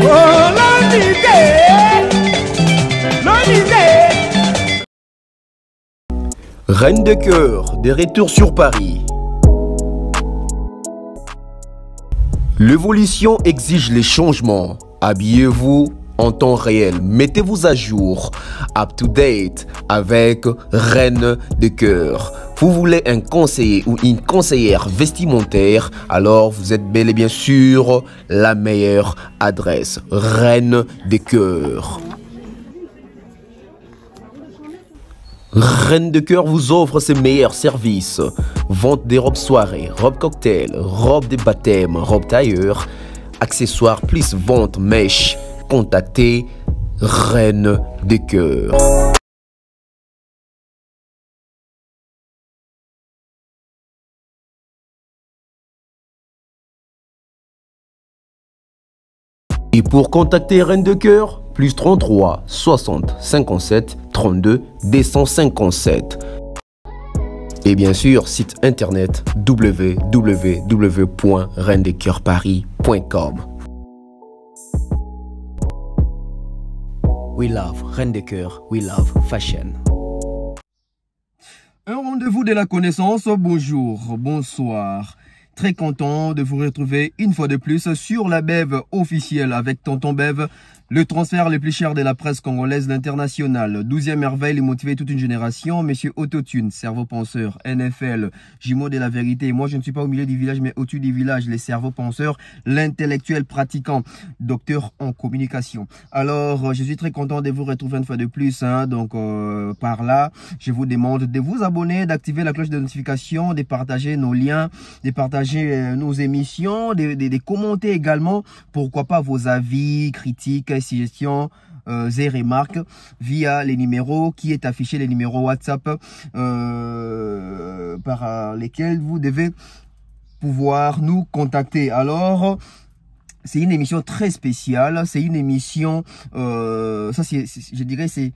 Oh, Reine de cœur, de retour sur Paris. L'évolution exige les changements. Habillez-vous en temps réel. Mettez-vous à jour, up to date, avec Reine de cœur. Vous voulez un conseiller ou une conseillère vestimentaire, alors vous êtes bel et bien sûr la meilleure adresse. Reine de cœur. Reine de cœur vous offre ses meilleurs services. Vente des robes soirées, robes cocktail, robes de baptême, robes tailleur, accessoires plus vente mèche. Contactez Reine de cœur. Et pour contacter Reine de cœur, plus 33 60 57 32 257. Et bien sûr, site internet www.reinedecoeurparis.com. We love Reine de cœur, we love fashion. Un rendez-vous de la connaissance, bonjour, bonsoir. Très content de vous retrouver une fois de plus sur la Bev officielle avec Tonton Bev, le transfert le plus cher de la presse congolaise, l'international. 12e merveille, il motiver toute une génération. Monsieur Autotune, cerveau penseur, NFL, jumeau de la vérité. Moi, je ne suis pas au milieu du village, mais au-dessus du village, les cerveaux penseurs, l'intellectuel pratiquant, docteur en communication. Alors, je suis très content de vous retrouver une fois de plus. Donc, par là, je vous demande de vous abonner, d'activer la cloche de notification, de partager nos liens, de partager nos émissions, de commenter également. Pourquoi pas vos avis, critiques, suggestions et remarques via les numéros qui est affiché, les numéros WhatsApp par lesquels vous devez pouvoir nous contacter. Alors, c'est une émission très spéciale, c'est une émission, ça je dirais c'est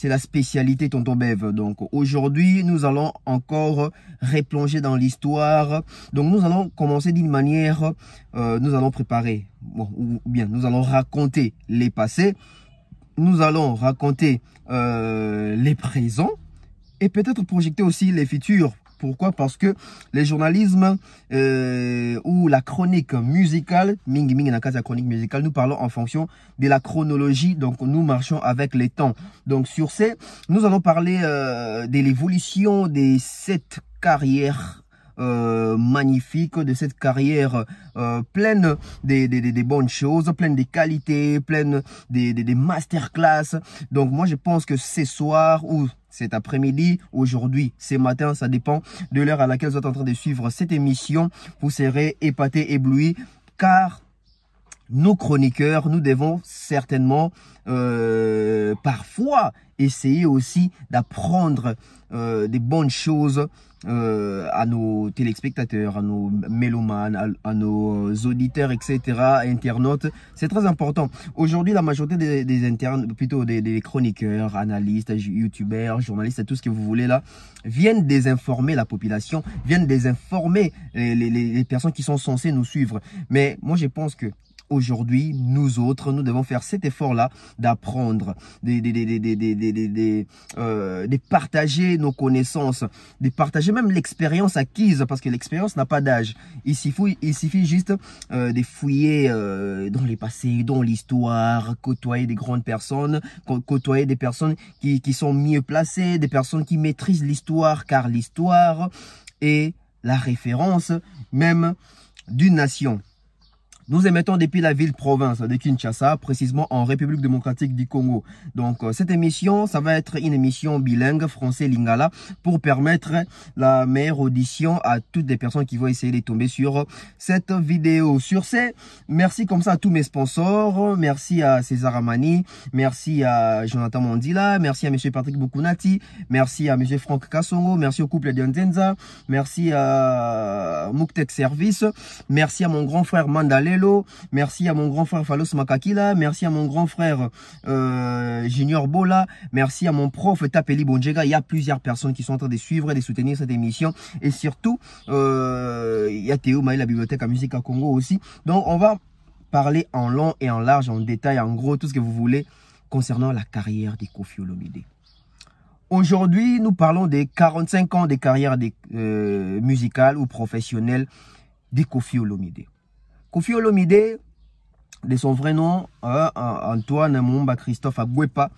la spécialité Tonton Bev. Donc aujourd'hui, nous allons encore replonger dans l'histoire. Donc nous allons commencer d'une manière, nous allons préparer, ou bien nous allons raconter les passés, nous allons raconter les présents et peut-être projeter aussi les futurs. Pourquoi? Parce que le journalisme ou la chronique musicale, la chronique musicale, nous parlons en fonction de la chronologie, donc nous marchons avec les temps. Donc sur ce, nous allons parler de l'évolution de cette carrière magnifique, de cette carrière pleine des bonnes choses, pleine des qualités, pleine des masterclass. Donc moi je pense que ce soir ou cet après-midi, aujourd'hui, ce matin, ça dépend de l'heure à laquelle vous êtes en train de suivre cette émission, vous serez épatés, éblouis, car nos chroniqueurs, nous devons certainement parfois essayer aussi d'apprendre des bonnes choses à nos téléspectateurs, à nos mélomanes, à nos auditeurs, etc., internautes. C'est très important. Aujourd'hui, la majorité des internes, plutôt des chroniqueurs, analystes, youtubeurs, journalistes, tout ce que vous voulez là, viennent désinformer la population, viennent désinformer les personnes qui sont censées nous suivre. Mais moi, je pense que aujourd'hui, nous autres, nous devons faire cet effort-là d'apprendre, de partager nos connaissances, de partager même l'expérience acquise, parce que l'expérience n'a pas d'âge. Il suffit juste de fouiller dans les passés, dans l'histoire, côtoyer des grandes personnes, côtoyer des personnes qui sont mieux placées, des personnes qui maîtrisent l'histoire, car l'histoire est la référence même d'une nation. Nous émettons depuis la ville-province de Kinshasa, précisément en République démocratique du Congo. Donc, cette émission, ça va être une émission bilingue, français-lingala, pour permettre la meilleure audition à toutes les personnes qui vont essayer de tomber sur cette vidéo. Sur ce, merci comme ça à tous mes sponsors. Merci à César Amani, merci à Jonathan Mandila, merci à M. Patrick Bukunati, merci à M. Franck Kassongo, merci au couple Dianzenza, merci à Muktek Service, merci à mon grand frère Mandalelo, merci à mon grand frère Falos Makakila, merci à mon grand frère Junior Bola, merci à mon prof Tapeli Bonjega. Il y a plusieurs personnes qui sont en train de suivre et de soutenir cette émission, et surtout il y a Théo Maï, la bibliothèque à musique à Congo aussi. Donc on va parler en long et en large, en détail, en gros, tout ce que vous voulez concernant la carrière de Koffi Olomide. Aujourd'hui, nous parlons des 45 ans de carrière musicale ou professionnelle de Koffi Olomide. Koffi Olomide, de son vrai nom, Antoine Mumba Christophe Agwepa,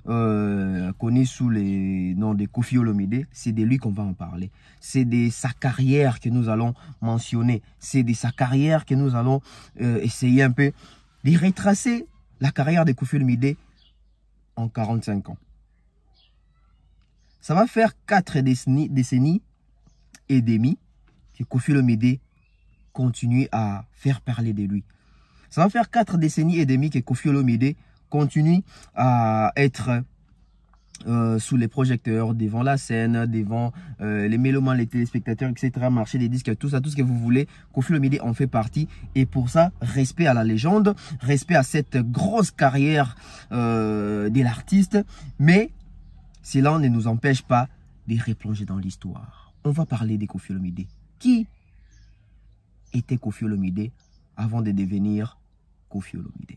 connu sous les noms de Koffi Olomide, c'est de lui qu'on va en parler. C'est de sa carrière que nous allons mentionner. C'est de sa carrière que nous allons essayer un peu de retracer la carrière de Koffi Olomide en 45 ans. Ça va faire 4 décennies et demie que Koffi Olomide continue à faire parler de lui. Ça va faire 4 décennies et demie que Koffi Olomide continue à être sous les projecteurs, devant la scène, devant les mélomanes, les téléspectateurs, etc., marché des disques, tout ça, tout ce que vous voulez. Koffi Olomide en fait partie. Et pour ça, respect à la légende, respect à cette grosse carrière de l'artiste. Mais cela ne nous empêche pas de replonger dans l'histoire. On va parler de Koffi Olomide. Qui était Koffi Olomide avant de devenir Koffi Olomide?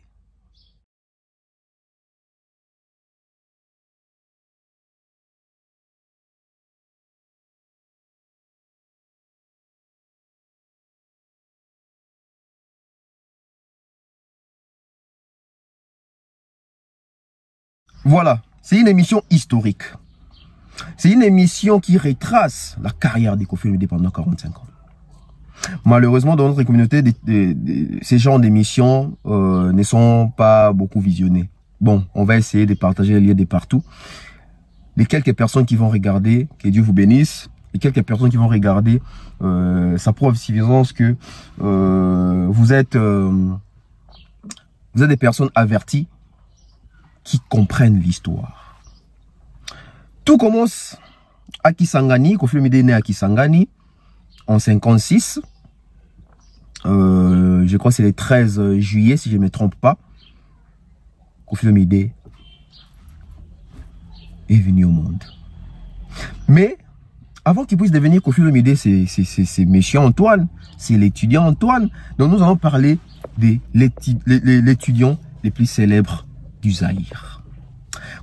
Voilà, c'est une émission historique. C'est une émission qui retrace la carrière de Koffi Olomide pendant 45 ans. Malheureusement, dans notre communauté, ces genres d'émissions ne sont pas beaucoup visionnés. Bon, on va essayer de partager les liens de partout. Les quelques personnes qui vont regarder, que Dieu vous bénisse, les quelques personnes qui vont regarder, ça prouve suffisance que vous êtes des personnes averties qui comprennent l'histoire. Tout commence à Kisangani. Koffi Olomide est né à Kisangani en 56. Je crois que c'est le 13 juillet, si je ne me trompe pas. Koffi Olomide est venu au monde. Mais avant qu'il puisse devenir Koffi Olomide, c'est monsieur Antoine, c'est l'étudiant Antoine. Donc nous allons parler de l'étudiant le plus célèbre du Zaïre.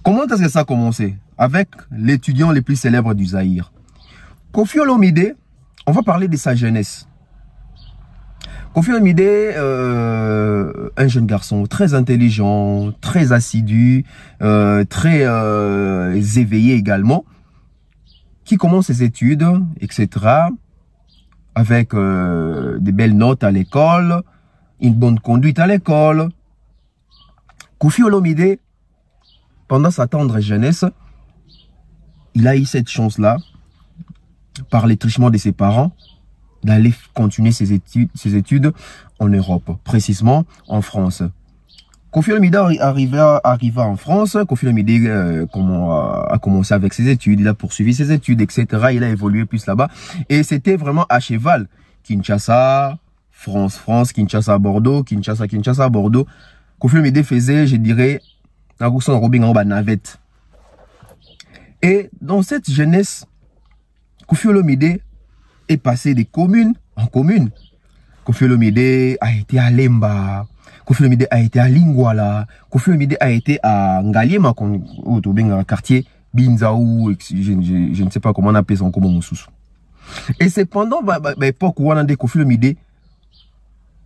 Comment est-ce que ça a commencé? Avec l'étudiant le plus célèbre du Zaïre. Koffi Olomide, on va parler de sa jeunesse. Koffi Olomide, un jeune garçon très intelligent, très assidu, très éveillé également, qui commence ses études, etc., avec des belles notes à l'école, une bonne conduite à l'école. Koffi Olomide, pendant sa tendre jeunesse, il a eu cette chance-là, par les truchements de ses parents, d'aller continuer ses études en Europe, précisément en France. Koffi Olomide arriva en France. Koffi Olomide a commencé avec ses études, il a poursuivi ses études, etc. Il a évolué plus là-bas. Et c'était vraiment à cheval. Kinshasa, France, Kinshasa, Bordeaux, Kinshasa, Bordeaux. Koffi Olomide faisait, je dirais, la navette. Et dans cette jeunesse, Koffi Olomide est passé de commune en commune. Koffi Olomide a été à Lemba, Koffi Olomide a été à Lingwala, Koffi Olomide a été à Ngaliema, au quartier Binzaou, je ne sais pas comment on appelle ça en commun. Et c'est pendant l'époque où on a des Koffi Olomide,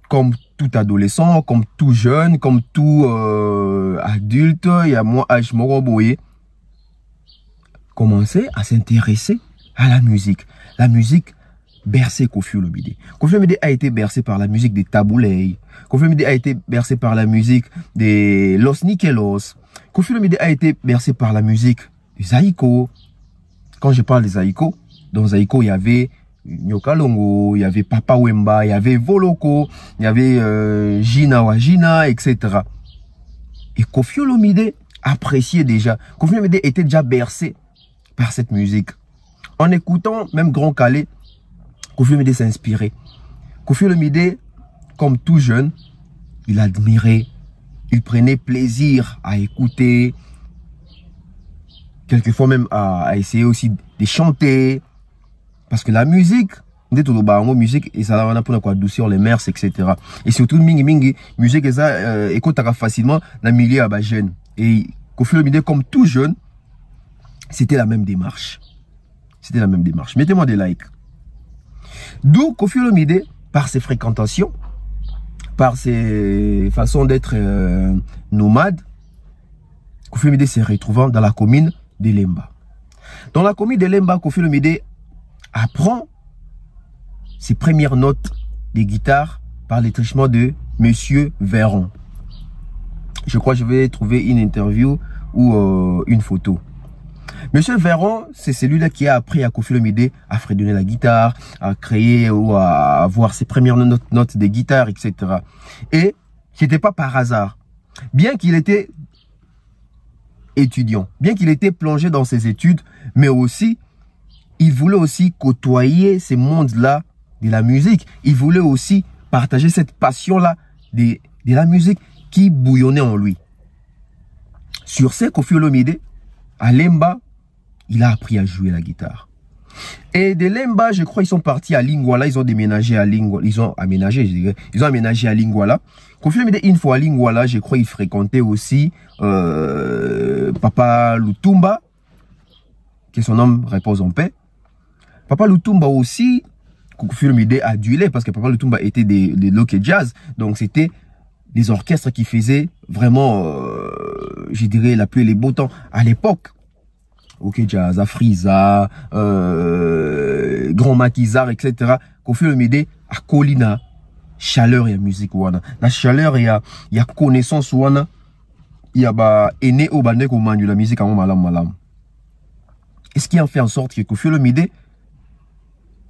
comme tout adolescent, comme tout jeune, comme tout adulte, il y a moi, âge moroboye, commencer à s'intéresser à la musique. La musique bercé Koffi Olomide. Koffi Olomide a été bercé par la musique des Tabouley. Koffi Olomide a été bercé par la musique des Los Nikelos. Koffi Olomide a été bercé par la musique du Zaïko. Quand je parle des Zaïko, dans Zaïko, il y avait Nyokalongo, il y avait Papa Wemba, il y avait Voloko, il y avait Gina Wajina, etc. Et Koffi Olomide appréciait déjà. Koffi Olomide était déjà bercé par cette musique. En écoutant même Grand Calais, Koffi Olomide s'inspirait. Koffi Olomide, comme tout jeune, il admirait, il prenait plaisir à écouter, quelquefois même à essayer aussi de chanter. Parce que la musique, Nde to bango musique et ça wana pour quoi adoucir les mers etc. Et surtout mingi musique et ça écoutera facilement dans milieu à ba jeune. Et Koffi Olomide comme tout jeune, c'était la même démarche. C'était la même démarche. Mettez-moi des likes. D'où Koffi Olomide, par ses fréquentations, par ses façons d'être nomade, Koffi Olomide se retrouvant dans la commune de Lemba. Dans la commune de Lemba, Koffi Olomide apprend ses premières notes de guitare par les truchements de Monsieur Véron. Je crois que je vais trouver une interview ou une photo. Monsieur Véron, c'est celui-là qui a appris à Koffi Olomide à fredonner la guitare, à créer ou à avoir ses premières notes de guitare, etc. Et ce n'était pas par hasard. Bien qu'il était étudiant, bien qu'il était plongé dans ses études, mais aussi, il voulait aussi côtoyer ces mondes-là de la musique. Il voulait aussi partager cette passion-là de la musique qui bouillonnait en lui. Sur ce, Koffi Olomide, à Lemba, il a appris à jouer la guitare. Et de Lemba, je crois, ils sont partis à Lingwala. Ils ont déménagé à Lingwala. Ils ont aménagé, je dirais. Ils ont aménagé à Lingwala. Koffi Olomide, une fois à Lingwala, je crois, il fréquentait aussi Papa Lutumba, que son nom repose en paix. Papa Lutumba aussi, Koffi Olomide a adulé parce que Papa Lutumba était des local jazz. Donc, c'était des orchestres qui faisaient vraiment, je dirais, la pluie et les beaux temps à l'époque. Ok, jazz, Afriza, Grand Maquisard, etc. Koffi Olomide a Colina, chaleur et musique wana. La chaleur et il y a connaissance wana. Il y a ba aîné au bande ko manu la musique en malam malam. Et ce qui en fait en sorte que Koffi Olomide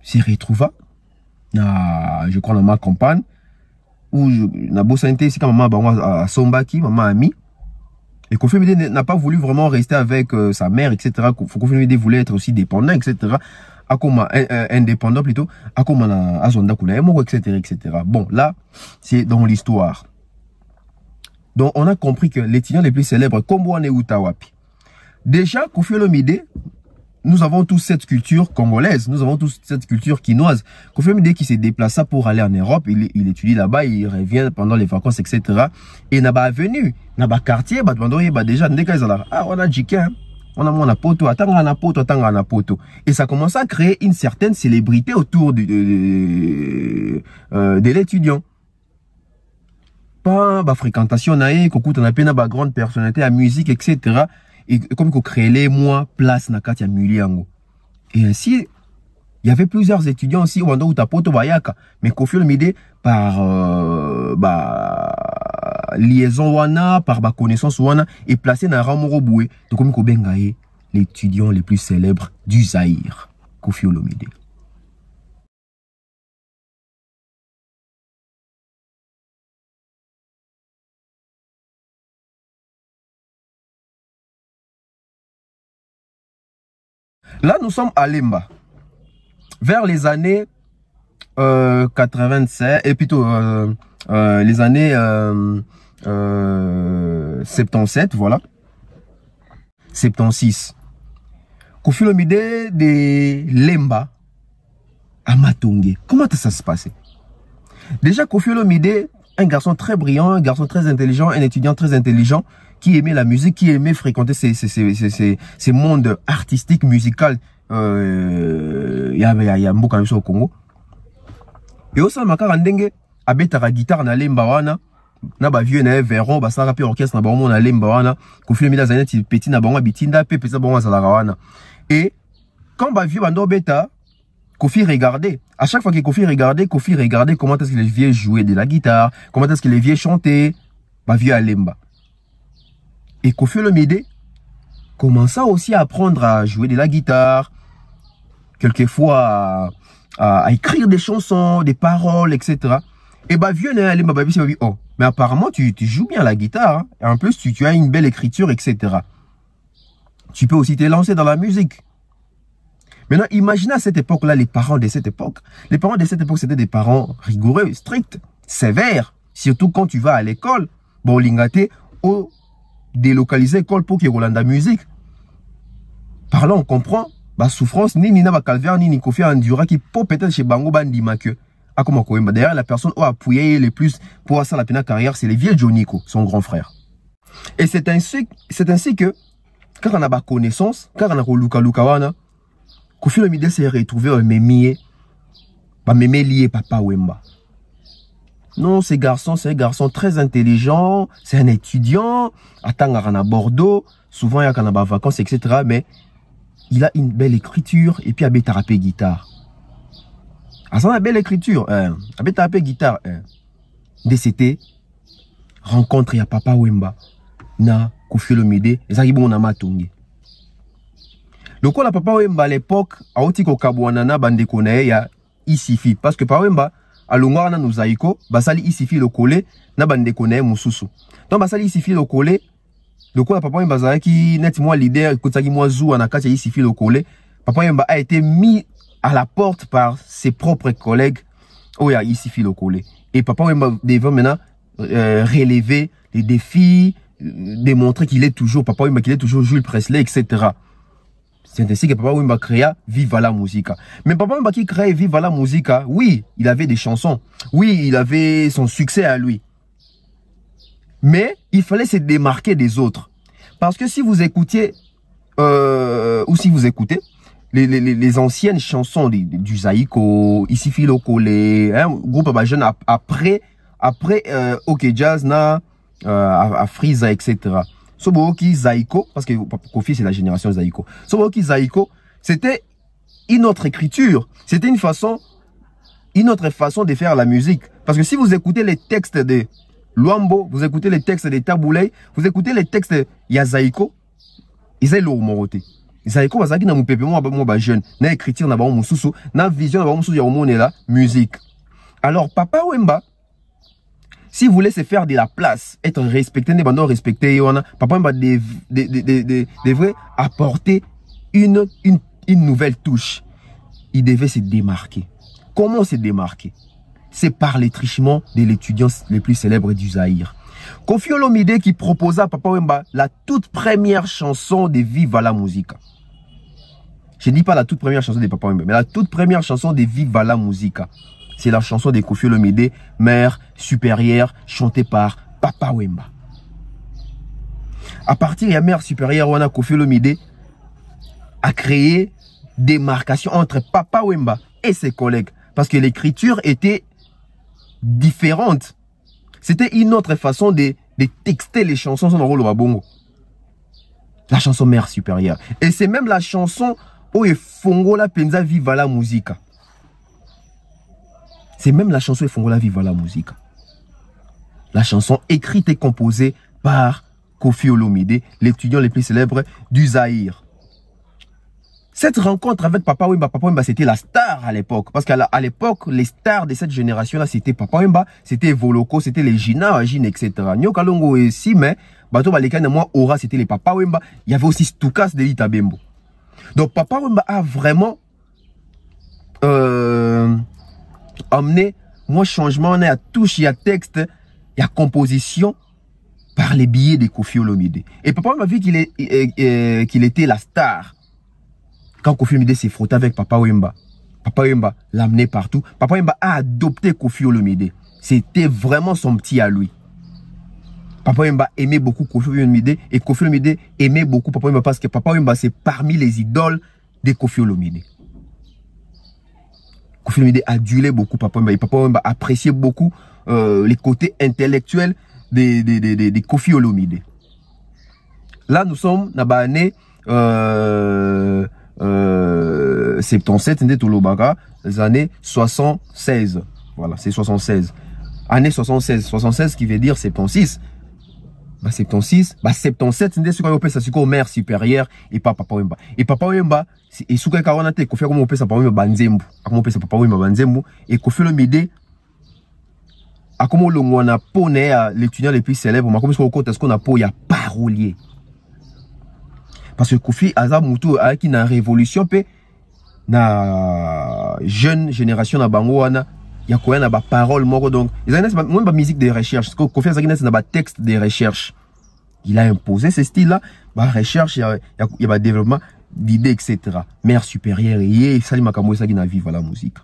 s'y retrouva, je crois dans ma campagne, où na bossante c'est quand maman à Sombaki, maman ami. Et Koffi Olomide n'a pas voulu vraiment rester avec sa mère, etc. Koffi Olomide voulait être aussi dépendant, etc. Indépendant plutôt, etc. Bon, là, c'est dans l'histoire. Donc, on a compris que les étudiants les plus célèbres, comme Wane Utawapi. Déjà, Koffi Olomide, nous avons tous cette culture congolaise, nous avons tous cette culture quinoise. Koffi Olomide qui s'est déplacé pour aller en Europe, il étudie là-bas, il revient pendant les vacances, etc. Et n'a pas venu, n'a pas quartier, déjà, on a Jikin, on a mon poto, attends, et ça commence à créer une certaine célébrité autour de l'étudiant. Pas la fréquentation, on a peine à grande personnalité, à musique, etc. Et comme qu'on crée les mois, place na katia Muliango. Et ainsi, il y avait plusieurs étudiants aussi, ou tapoto bayaka. Mais Koffi Olomide, par liaison wana, par connaissance wana, est placé dans Ramoro Boué. Donc comme qu'on bengaye, l'étudiant les plus célèbres du Zaïre, Koffi Olomide. Là, nous sommes à Lemba, vers les années 87, et plutôt les années 77, voilà, 76. Koffi Olomide de Lemba à Matongé. Comment ça se passait? Déjà, Koffi Olomide, un garçon très brillant, un garçon très intelligent, un étudiant très intelligent, qui aimait la musique, qui aimait fréquenter ces mondes artistiques, musicaux. Il y a beaucoup de choses au Congo. Et au sein de Makara Ndenge, abetara guitare na Lemba wana, na ba vieux na Véron, ba sa rapi orchestre na ba na Lemba wana, Koffi Olomide zaneti petit na bango bitinda pe pesa bango za wana. Et quand ba vieux bando beta, Koffi regardait. À chaque fois que Koffi regardait comment est-ce que les vieux jouaient de la guitare, comment est-ce que les vieux chantaient, ba vieux à Lemba. Et Koffi Olomide commença aussi à apprendre à jouer de la guitare, quelquefois à écrire des chansons, des paroles, etc. Et bah vieux oh, mais apparemment tu joues bien la guitare, hein. Et en plus tu as une belle écriture, etc. Tu peux aussi te lancer dans la musique. Maintenant, imaginez à cette époque-là les parents de cette époque. Les parents de cette époque, c'était des parents rigoureux, stricts, sévères. Surtout quand tu vas à l'école. Bon, l'ingate, délocaliser l'école pour qu'il y ait de la musique. Par là, on comprend, ba souffrance ni na ba calvaire ni Kofi endura qui peut peut-être chez bango bandima que a comment koyemba. D'ailleurs la personne qui a appuyé le plus pour ça la pena carrière, c'est le vieux Joniko, son grand frère. Et c'est ainsi que quand on a ba connaissance, quand on a luka wana, Kofi Olomide s'est retrouvé au mémier, ba mémé lié Papa Wemba. Non, c'est un garçon très intelligent, c'est un étudiant, attend à Bordeaux, souvent il y a des vacances, etc. Mais il a une belle écriture et puis il a tarapé guitare. Ah, ça a une belle écriture, il a tarapé guitare. DCT, rencontre ya Papa Wemba, na Kofi Olomide, et ça y est bon, on a matongi. Le coup, la Papa Wemba à l'époque, a aussi qu'au Kabouanana, bande connaît, il y a Isifi, parce que Papa Wemba, à l'ongara nous zaiko, basali isifi le collé, na bande connaît mususu. Donc basali isifi le collé, le quoi Papa Wemba qui net moi leader, kotaki moi zou anakati isifi le collé. Papa Wemba a été mis à la porte par ses propres collègues, oh ya isifi le collé. Et Papa Wemba devait maintenant relever les défis, démontrer qu'il est toujours Papa Wemba, qu'il est toujours Jules Presley, etc. C'est ainsi que Papa Wemba créa Viva la Musica. Mais Papa Wemba qui crée Viva la Musica, oui, il avait des chansons. Oui, il avait son succès à lui. Mais il fallait se démarquer des autres. Parce que si vous écoutiez, ou si vous écoutez, les anciennes chansons du Zaiko, Isifi Lokole, hein, groupe jeune après OK Jazz, à Frieza, etc. Soboki Zaiko, parce que Kofi c'est la génération Zaiko. Soboki Zaiko, c'était une autre écriture. C'était une autre façon de faire la musique. Parce que si vous écoutez les textes de Luambo, vous écoutez les textes de Taboulay, vous écoutez les textes de Yazaiko, ils ont l'hormoroté. Zaiko, bazaki na mupepe moi jeune, na écriture na ba mususu, na vision na ba mususu ya omone la musique. Alors Papa Wemba, si vous voulez se faire de la place, être respecté, ne pas respecter, Papa Wemba devrait apporter une nouvelle touche. Il devait se démarquer. Comment se démarquer? C'est par les trichements de l'étudiant le plus célèbre du Zaïre. Kofi Olomide qui proposa à Papa Wemba la toute première chanson de Viva la Musica. Je ne dis pas la toute première chanson de Papa Wemba, mais la toute première chanson de Viva la Musica. C'est la chanson de Kofi Olomide, Mère supérieure, chantée par Papa Wemba. À partir de la Mère supérieure, on a Kofi Olomide a créé des démarcation entre Papa Wemba et ses collègues. Parce que l'écriture était différente. C'était une autre façon de texter les chansons sans rôle au bongo. La chanson Mère supérieure. Et c'est même la chanson où il fongo la penza Viva la Musica. C'est même la chanson Fongola Viva la Musica. La chanson écrite et composée par Kofi Olomide, l'étudiant le plus célèbre du Zaïre. Cette rencontre avec Papa Wemba, c'était la star à l'époque. Parce qu'à l'époque, les stars de cette génération-là, c'était Papa Wemba, c'était Voloko, c'était les Gina, Agine, etc. Nyo Kalongo aussi, mais Bato Balekane, moi, Aura, c'était les Papa Wemba. Il y avait aussi Stukas de Lita Bembo. Donc Papa Wemba a vraiment amené moi changement, on a touche, il y a texte, il y a composition par les billets de Kofi Olomide. Et Papa Wemba a vu qu'il était la star. Quand Kofi Olomide s'est frotté avec Papa Wemba l'a amené partout. Papa Wemba a adopté Kofi Olomide. C'était vraiment son petit à lui. Papa Wemba aimait beaucoup Kofi Olomide et Kofi Olomide aimait beaucoup Papa Wemba parce que Papa Wemba c'est parmi les idoles de Kofi Olomide. Kofi Olomide adulait beaucoup Papa Wemba et Papa Wemba appréciait beaucoup les côtés intellectuels de Kofi Olomide. Là nous sommes dans l'année 77, les années 76. Voilà, c'est 76. Année 76 qui veut dire 76. 76, 77, c'est ce qu'on appelle ça, c'est quoi, Mère supérieure et pas Papa Wemba. Et Papa Wemba, et ce qu'on a fait, Kofi Olomide, Papa Wemba Banzembu. Comment on appelle ça, Papa Wemba Banzembu. Et Kofi Olomide, à comment on a poney l'étudiant le plus célèbre, on a comme ce qu'on a pour, il y a parolier. Parce que Kofi Azamoutou a qui na révolution pe na jeune génération na bangoana ya quoi na ba parole moko donc ils ont même pas musique de recherche Kofi Azagina na ba texte de recherche il a imposé ce style là ba recherche il y a ba développement d'idées, etc. Mère supérieure, et Sali Makambo ça qui n'a vivre la musique.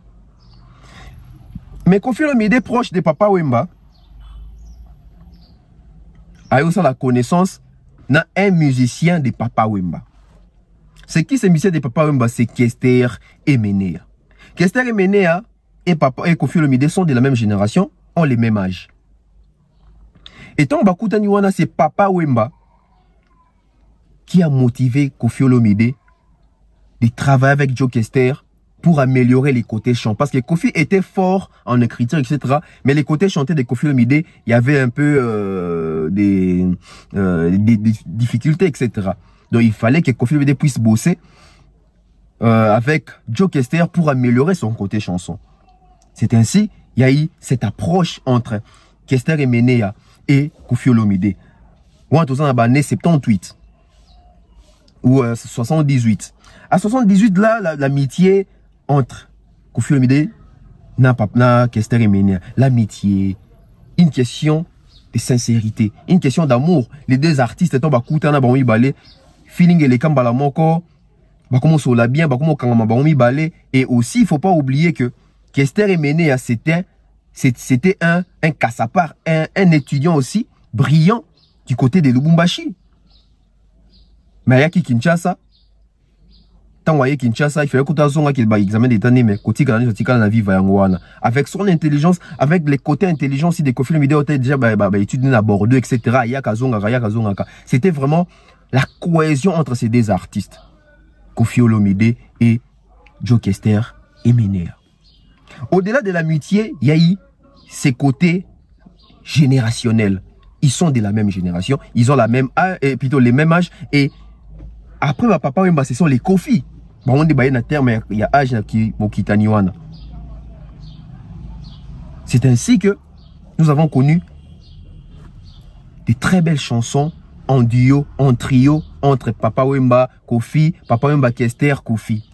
Mais Koffi Olomide proche de Papa Wemba a eu aussi la connaissance d'un musicien de Papa Wemba. C'est qui ce musicien de Papa Wemba? C'est Kester Emenea. Kester Emenea et Koffi Olomide sont de la même génération, ont le même âge. Et tant Bakuta Niwana, c'est Papa Wemba qui a motivé Koffi Olomide de travailler avec Joe Kester pour améliorer les côtés chants. Parce que Koffi était fort en écriture, etc. Mais les côtés chantés de Koffi Olomide, il y avait un peu des difficultés, etc. Donc il fallait que Koffi Olomide puisse bosser avec Joe Kester pour améliorer son côté chanson. C'est ainsi, il y a eu cette approche entre Kester Emenea et Koffi Olomide. Ou en tout cas, année 78 ou 78. À 78, là, l'amitié entre Koffi Olomide et Kester Emenea. L'amitié, une question de sincérité, une question d'amour. Les deux artistes, feeling et les kambala moko, comment sola bien, comment kangama baomi balé. Et aussi, il ne faut pas oublier que Kester Emenea, c'était un cassapard, un étudiant aussi brillant du côté de Lubumbashi. Mais il y a Kinshasa. Tant qu'il Kinshasa, il fallait que tu aies un examen d'état, mais avec son intelligence, avec les côtés intelligents aussi des Koffi Olomide, déjà étudié à Bordeaux, etc. C'était vraiment la cohésion entre ces deux artistes, Koffi Olomide et Joe Kester Emenea. Au-delà de l'amitié, il y a eu ces côtés générationnels. Ils sont de la même génération, ils ont la même âge, plutôt les mêmes âges. Et après, ma papa, ce sont les Koffi. On dit qu'il y a âge qui Mokitaniwana. C'est ainsi que nous avons connu de très belles chansons en duo, en trio, entre Papa Wemba, Koffi, Papa Wemba, Kester, Koffi.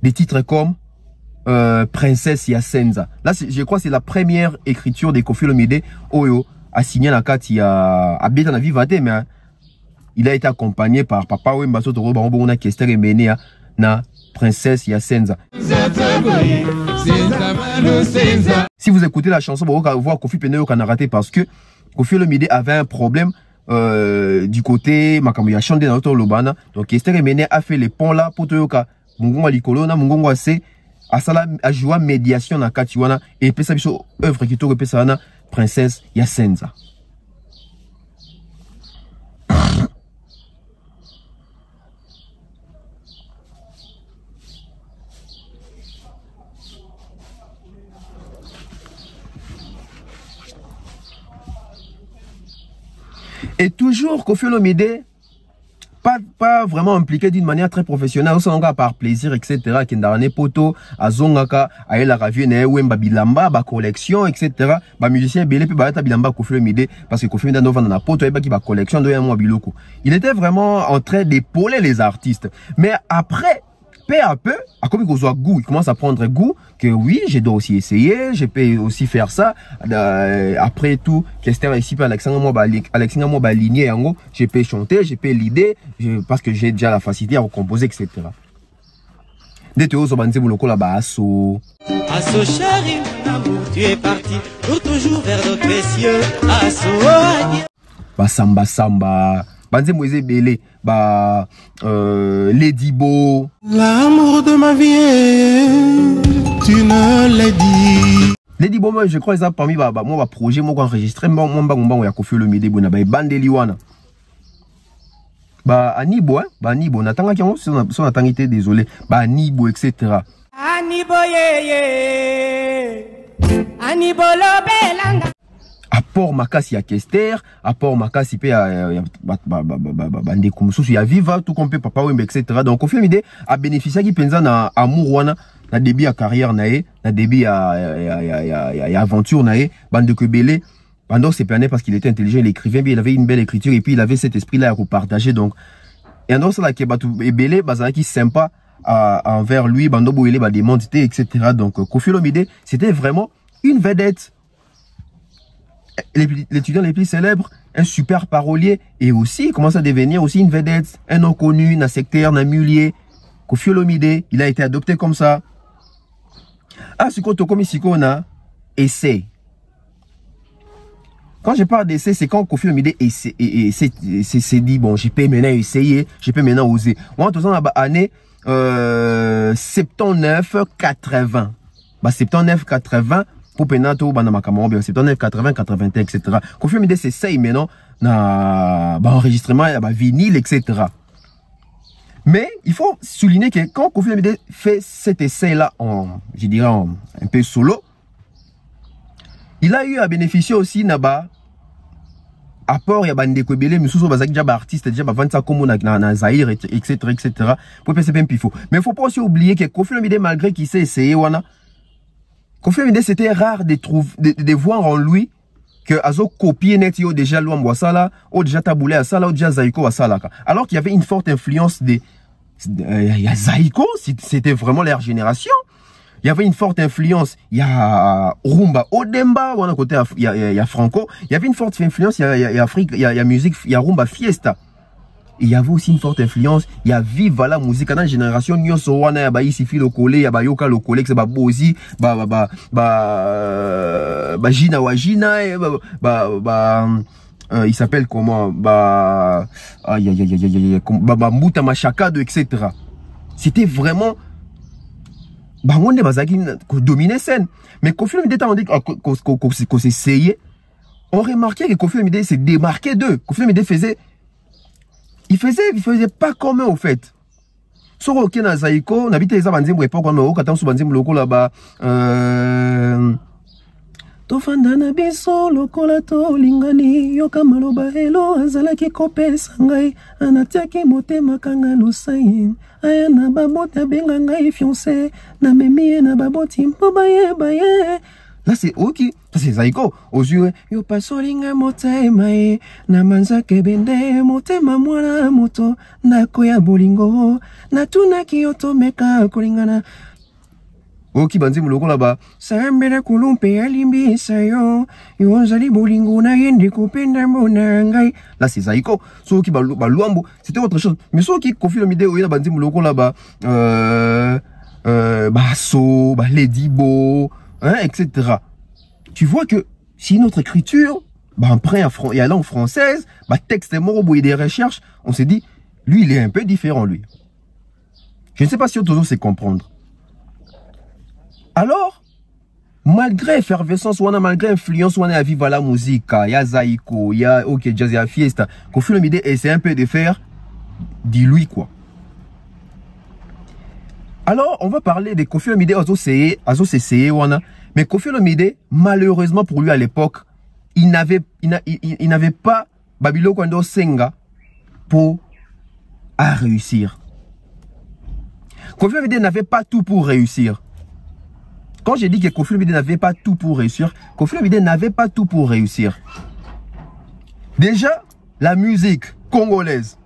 Des titres comme Princesse Yasenza. Là, je crois que c'est la première écriture de Koffi Olomide. Oyo a signé la carte, il a habité dans la vie, mais il a été accompagné par Papa Wemba, Kester Emenea, na Princesse Yasenza. Si vous écoutez la chanson, vous allez voir Koffi Peneo qu'on a raté parce que Koffi Olomide avait un problème du côté Makambo a chanté dans l'autre Lobana. Donc Kester Emenea a fait les ponts là pour Toyoka. Mungongo Likolo, Mungongo AC. A joué médiation na Katiwana et puis ça biso œuvre qui tourne na Princesse Yasenza. Et toujours Koffi Olomide pas vraiment impliqué d'une manière très professionnelle, aussi par plaisir, etc. Qui n'a poto, à Zongaka, à la ravine, Wemba Bilamba, ba collection, etc. Ba musicien belé puis ba Bilamba Koffi Olomide parce que Koffi Olomide dans la poto et ba qui ba collection de un biloko. Il était vraiment en train d'épauler les artistes. Mais après, peu à peu, à comme il goût, il commence à prendre goût que oui, je dois aussi essayer, je peux aussi faire ça. Après tout, Kester ici, Alexandre Moba aligné, je peux chanter, je peux l'idée, parce que j'ai déjà la facilité à recomposer, etc. Dès que vous avez là-bas, Asso chéri, mon amour, tu es parti pour toujours vers d'autres cieux. Asso, Samba. Banze Moïse Belé, Lady Bo. L'amour de ma vie, tu ne l'as dit. Lady Bo, je crois que ça parmi moi projet moi enregistré moi ya Koffi Olomide bona bandeliwana. Anibo Anibo natanga ki on natangité désolé Anibo etc. Anibo Anibo lobelanga. Apport Makasi à Kester, apport Makasi pe à bande comme sous ya Viva tout comme Papa Wemba etc. Donc Koffi Olomide a bénéficié qui pensa na amour wana na début à carrière nae na début à aventure nae bande que belé pendant ces années parce qu'il était intelligent, il écrivait bien, il avait une belle écriture et puis il avait cet esprit là à partager donc et en ça là que batu belé bazana qui sympa envers lui bando boyele ba démonter etc. Donc Koffi Olomide c'était vraiment une vedette. l'étudiant le plus célèbre, un super parolier, et aussi, il commence à devenir aussi une vedette, un nom connu, un sectaire, un mulier. Koffi Olomide, il a été adopté comme ça. Ah, ce qu'on comme ici qu'on a, essai. Quand je parle d'essai, c'est quand Koffi Olomide s'est dit, bon, je peux maintenant essayer, je peux maintenant oser. Moi, tout ça, année 79-80. 79-80, pour Penato, Banama Cameroun, 79-80, 81, etc. Koffi Olomide s'essaye maintenant, na enregistrement, vinyle, etc. Mais il faut souligner que quand Koffi Olomide fait cet essai-là, je dirais un peu solo, il a eu à bénéficier aussi naba apport ya bande ko belé misusu bazaki déjà artiste déjà bavanta comme na Zaïre etc pour penser même pifo. Mais il faut pas aussi oublier que Koffi Olomide malgré qu'il s'est essayé wana Koffi Olomide c'était rare de voir en lui que azo copier net yo déjà Luambo Sala ou déjà Taboulé à Sala ou déjà Zaïko à Sala, alors qu'il y avait une forte influence de Zaïko, c'était vraiment leur génération. Il y avait une forte influence, il y a Rumba Odemba, ou à côté il y a Franco, il y avait une forte influence, il y a Afrique, il y a musique, il y a Rumba Fiesta. Et il y avait aussi une forte influence, il y a Viva la musique, dans la génération, Nyoso wana ya ba Isifi le collé, ya ba Yoka le collé, c'est ba Bozi, Gina Wajina, il s'appelle comment, Mouta Machakado, etc. C'était vraiment on est bazaki dominer scène. Mais Koffi Olomide on dit qu'on s'essayait. On remarquait que Koffi Olomide s'est démarqué d'eux. Koffi Olomide il faisait pas comme eux au fait. Sur aucun na Zaïko, on habite les abanzimbo époque on au katan sous banzimbo loko là-bas. Tofanda na biso lokola to lingani yoka maloba elo azalaki kopesa ngai anatiaki motema kanga lusayin aya na babota benga ngai fiancé na memi na baboti mpo baye. Là c'est ok, ça c'est Zaïko aux yeux yo pasolinga motema e na manzake bende motema mwana moto na koya bolingo na tunaki otomeka kolingana. Oki banzi muloko là-bas. Sambela kulumpe alimbi sayo. Yonzali bolingo na yende kupenda mona ngai. Là c'est Zaïko. So ki baluambo, c'était autre chose. Mais so ki Koffi Olomide oya banzi muloko là-bas. Basso, Ledibo, hein, etc. Tu vois que si notre écriture, emprunt à la langue française, texte est mort et des recherches, on s'est dit, lui il est un peu différent lui. Je ne sais pas si Otozo sait comprendre. Alors, malgré effervescence, malgré influence, on a Viva la musique, il y a Zaïko, il y a OK Jazz, il y a Fiesta, Koffi Olomide essaie un peu de faire du lui quoi. Alors, on va parler de Koffi Olomide mais Koffi Olomide, malheureusement pour lui à l'époque, il n'avait pas Babilo Kwando Senga pour réussir. Koffi Olomide n'avait pas tout pour réussir. Quand j'ai dit que Koffi Olomide n'avait pas tout pour réussir, Koffi Olomide n'avait pas tout pour réussir. Déjà, la musique congolaise.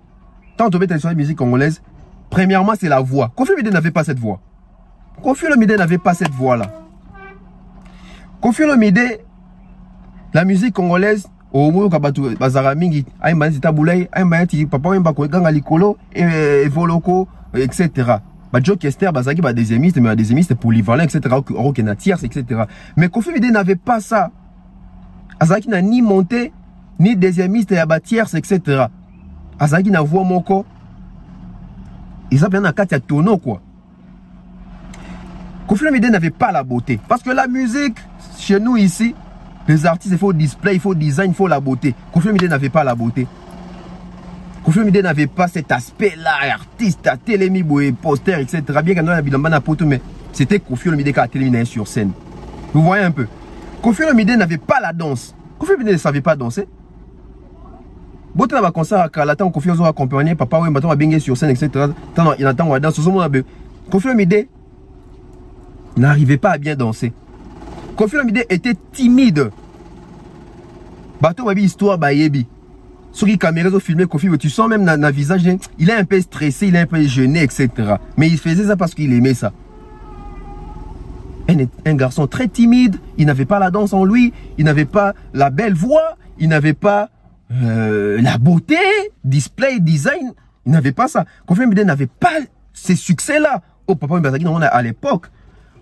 Quand on met sur la musique congolaise, premièrement, c'est la voix. Koffi Olomide n'avait pas cette voix. Koffi Olomide n'avait pas cette voix-là. Koffi Olomide, la musique congolaise, au moins, bazara mingi, aïmba taboulay, aïmba ti papa aïmba ko ganga likolo, voloko, etc. Joe Kester, bazaki ba deuxiémiste, mais deuxiémiste polyvalent, etc. Rokena tierce, etc. Mais Koffi Olomide n'avait pas ça. Azaki n'a ni monté, ni deuxiémiste et ba tierce, etc. Azaki n'a voix moko. Ils ont bien un cas tonneau quoi. Koffi Olomide n'avait pas la beauté. Parce que la musique, chez nous ici, les artistes, il faut display, il faut design, il faut la beauté. Koffi Olomide n'avait pas la beauté. Koffi Olomide n'avait pas cet aspect-là, artiste, à télémi, poster, etc. Bien qu'il y ait un poto, mais c'était Koffi Olomide qui a téléminé sur scène. Vous voyez un peu. Koffi Olomide n'avait pas la danse. Koffi Olomide ne savait pas danser. Boté là concert à Kalatan, Koffi Olomide a accompagné papa ou maintenant a bingé sur scène, etc. Il y a un temps où danse. Koffi Olomide n'arrivait pas à bien danser. Koffi Olomide était timide. Bateau babi histoire bayebi. Sur les caméras ont filmé Koffi, tu sens même dans le visage, il est un peu stressé, il est un peu gêné, etc. Mais il faisait ça parce qu'il aimait ça. Un un garçon très timide, il n'avait pas la danse en lui, il n'avait pas la belle voix, il n'avait pas la beauté, display, design, il n'avait pas ça. Koffi Olomide n'avait pas ces succès-là. Oh, Papa Mbazaki, à l'époque.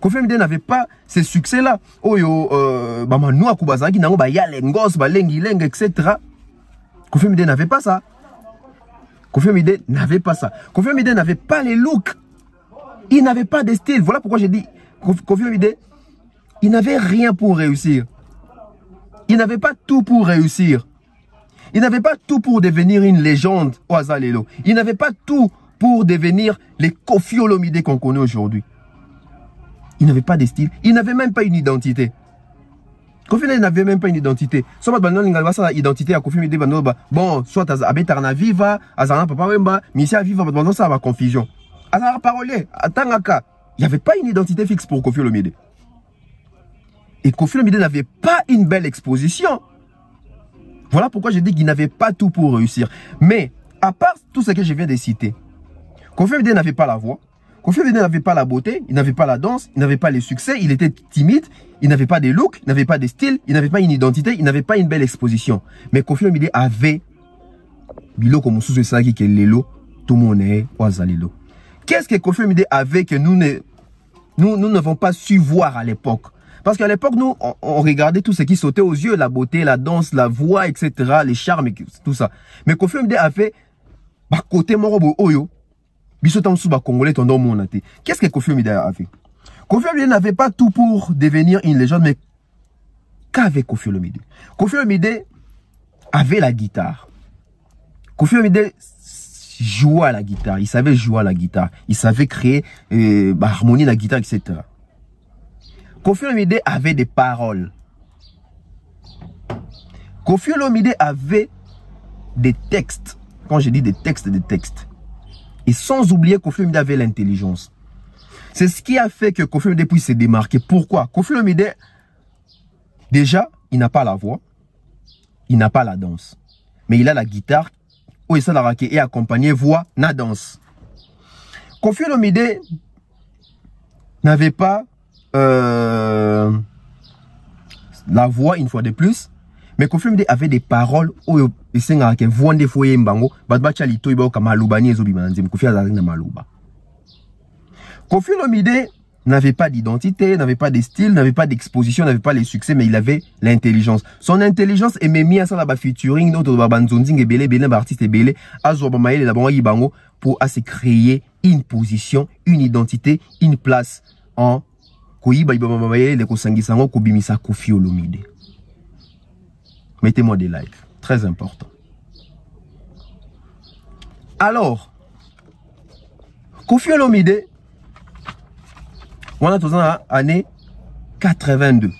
Koffi Olomide n'avait pas ces succès-là. Oh, yo, Manu Akubazaki, ba ya lengos, ba lengi leng, etc. Koffi Olomide n'avait pas ça. Koffi Olomide n'avait pas ça. Koffi Olomide n'avait pas les looks. Il n'avait pas de style. Voilà pourquoi j'ai dit Koffi Olomide, il n'avait rien pour réussir. Il n'avait pas tout pour réussir. Il n'avait pas tout pour devenir une légende au Azalelo. Il n'avait pas tout pour devenir les Koffi Olomide qu'on connaît aujourd'hui. Il n'avait pas de style. Il n'avait même pas une identité. Koffi Olomide n'avait même pas une identité. Soit identité à Koffi Olomide, bon, soit Abetarna Viva, Azana Papa Wemba, Missia Viva, ça va confusion. Azana Parolier, Atangaka. Il n'y avait pas une identité fixe pour Koffi Olomide. Et Koffi Olomide n'avait pas une belle exposition. Voilà pourquoi je dis qu'il n'avait pas tout pour réussir. Mais, à part tout ce que je viens de citer, Koffi Olomide n'avait pas la voix, Koffi Olomide n'avait pas la beauté, il n'avait pas la danse, il n'avait pas les succès, il était timide, il n'avait pas de look, il n'avait pas de style, il n'avait pas une identité, il n'avait pas une belle exposition. Mais Koffi Olomide avait Bilo comme sous ça qui est Lelo, tout le monde est Oazalelo. Qu'est-ce que Koffi Olomide avait que nous n'avons pas su voir à l'époque? Parce qu'à l'époque, nous, on regardait tout ce qui sautait aux yeux, la beauté, la danse, la voix, etc., les charmes, tout ça. Mais Koffi Olomide avait, côté morobo oyo, bisotam sous congolais tondo monate. Qu'est-ce que Koffi Olomide avait? Koffi Olomide n'avait pas tout pour devenir une légende, mais qu'avait Koffi Olomide? Koffi Olomide avait la guitare. Koffi Olomide jouait à la guitare, il savait jouer à la guitare, il savait créer harmonie de la guitare, etc. Koffi Olomide avait des paroles. Koffi Olomide avait des textes. Quand je dis des textes, des textes. Et sans oublier Koffi Olomide avait l'intelligence. C'est ce qui a fait que Koffi Olomide puisse se démarquer. Pourquoi? Koffi Olomide, déjà, il n'a pas la voix. Il n'a pas la danse. Mais il a la guitare. Où il s'est et accompagné voix, na danse. Koffi Olomide n'avait pas la voix une fois de plus, mais Koffi Olomide avait des paroles où il s'est que voix des fois mbango badba chalito iba kamaluba ni ezobi manzim Koffi azalina maluba. Koffi Olomide n'avait pas d'identité, n'avait pas de style, n'avait pas d'exposition, n'avait pas les succès, mais il avait l'intelligence. Son intelligence aimait mis à ça la featuring notre babanzonzing et belé artiste et belé azoba maele la bango ibango pour se créer une position, une identité, une place en mettez-moi des likes, très important. Alors, Koffi Olomide, on a tous en année 82.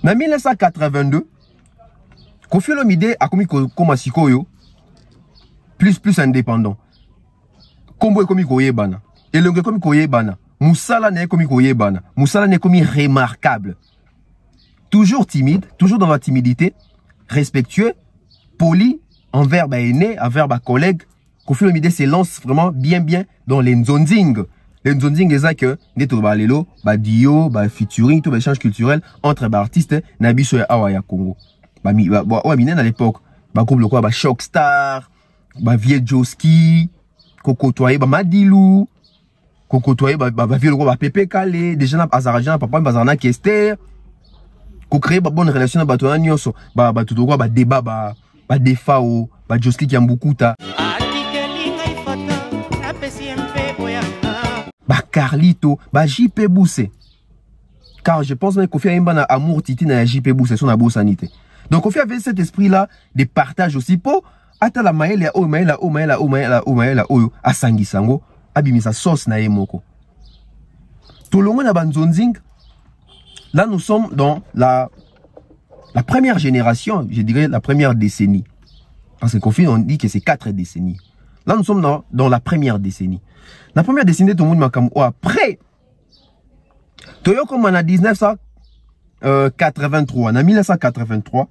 En 1982, Koffi Olomide a commis comme Sikoyo, plus indépendant. Combo comme Koyebana, et le comme Koyebana. Moussala n'est comme Koyebana. Moussala n'est comme remarquable. Toujours timide, toujours dans la timidité, respectueux, poli, envers ba aîné, envers ba collègue. Koffi Olomide se lance vraiment bien dans les nzonzing. Les nzonzing, c'est ça que, neto ba lelo, ba dio, ba featuring, tout ba échange culturel entre ba artistes, nabiso et awaya Congo. Ba minen à l'époque, ba groupe le quoi, ba Shockstar, ba Vieux Joski, Kokotoye, ba Madilou, Kokotoye, ba Vieux le quoi, ba Pepe Kale, déjà na Azarajan, papa bazarna Kester, ko créer ba bonne relation na ba tona nyonso, ba tout quoi, ba débat, ba Defao, ba Joski Kiambukuta. Ba Carlito, ba JP Bousse. Car je pense même que Koffi a un amour titi na JP Bousse, son abo sanité. Donc Koffi avait cet esprit-là de partage aussi pour ata la maëla a sangi sango, abimisa sauce na emoko. Tout le monde a banzonzing. Là nous sommes dans la première génération, je dirais la première décennie. Parce que Koffi on dit que c'est 4 décennies. Là nous sommes dans la première décennie. La première décennie, tout le monde m'a comme après. Toyo comme en 1983, en 1983,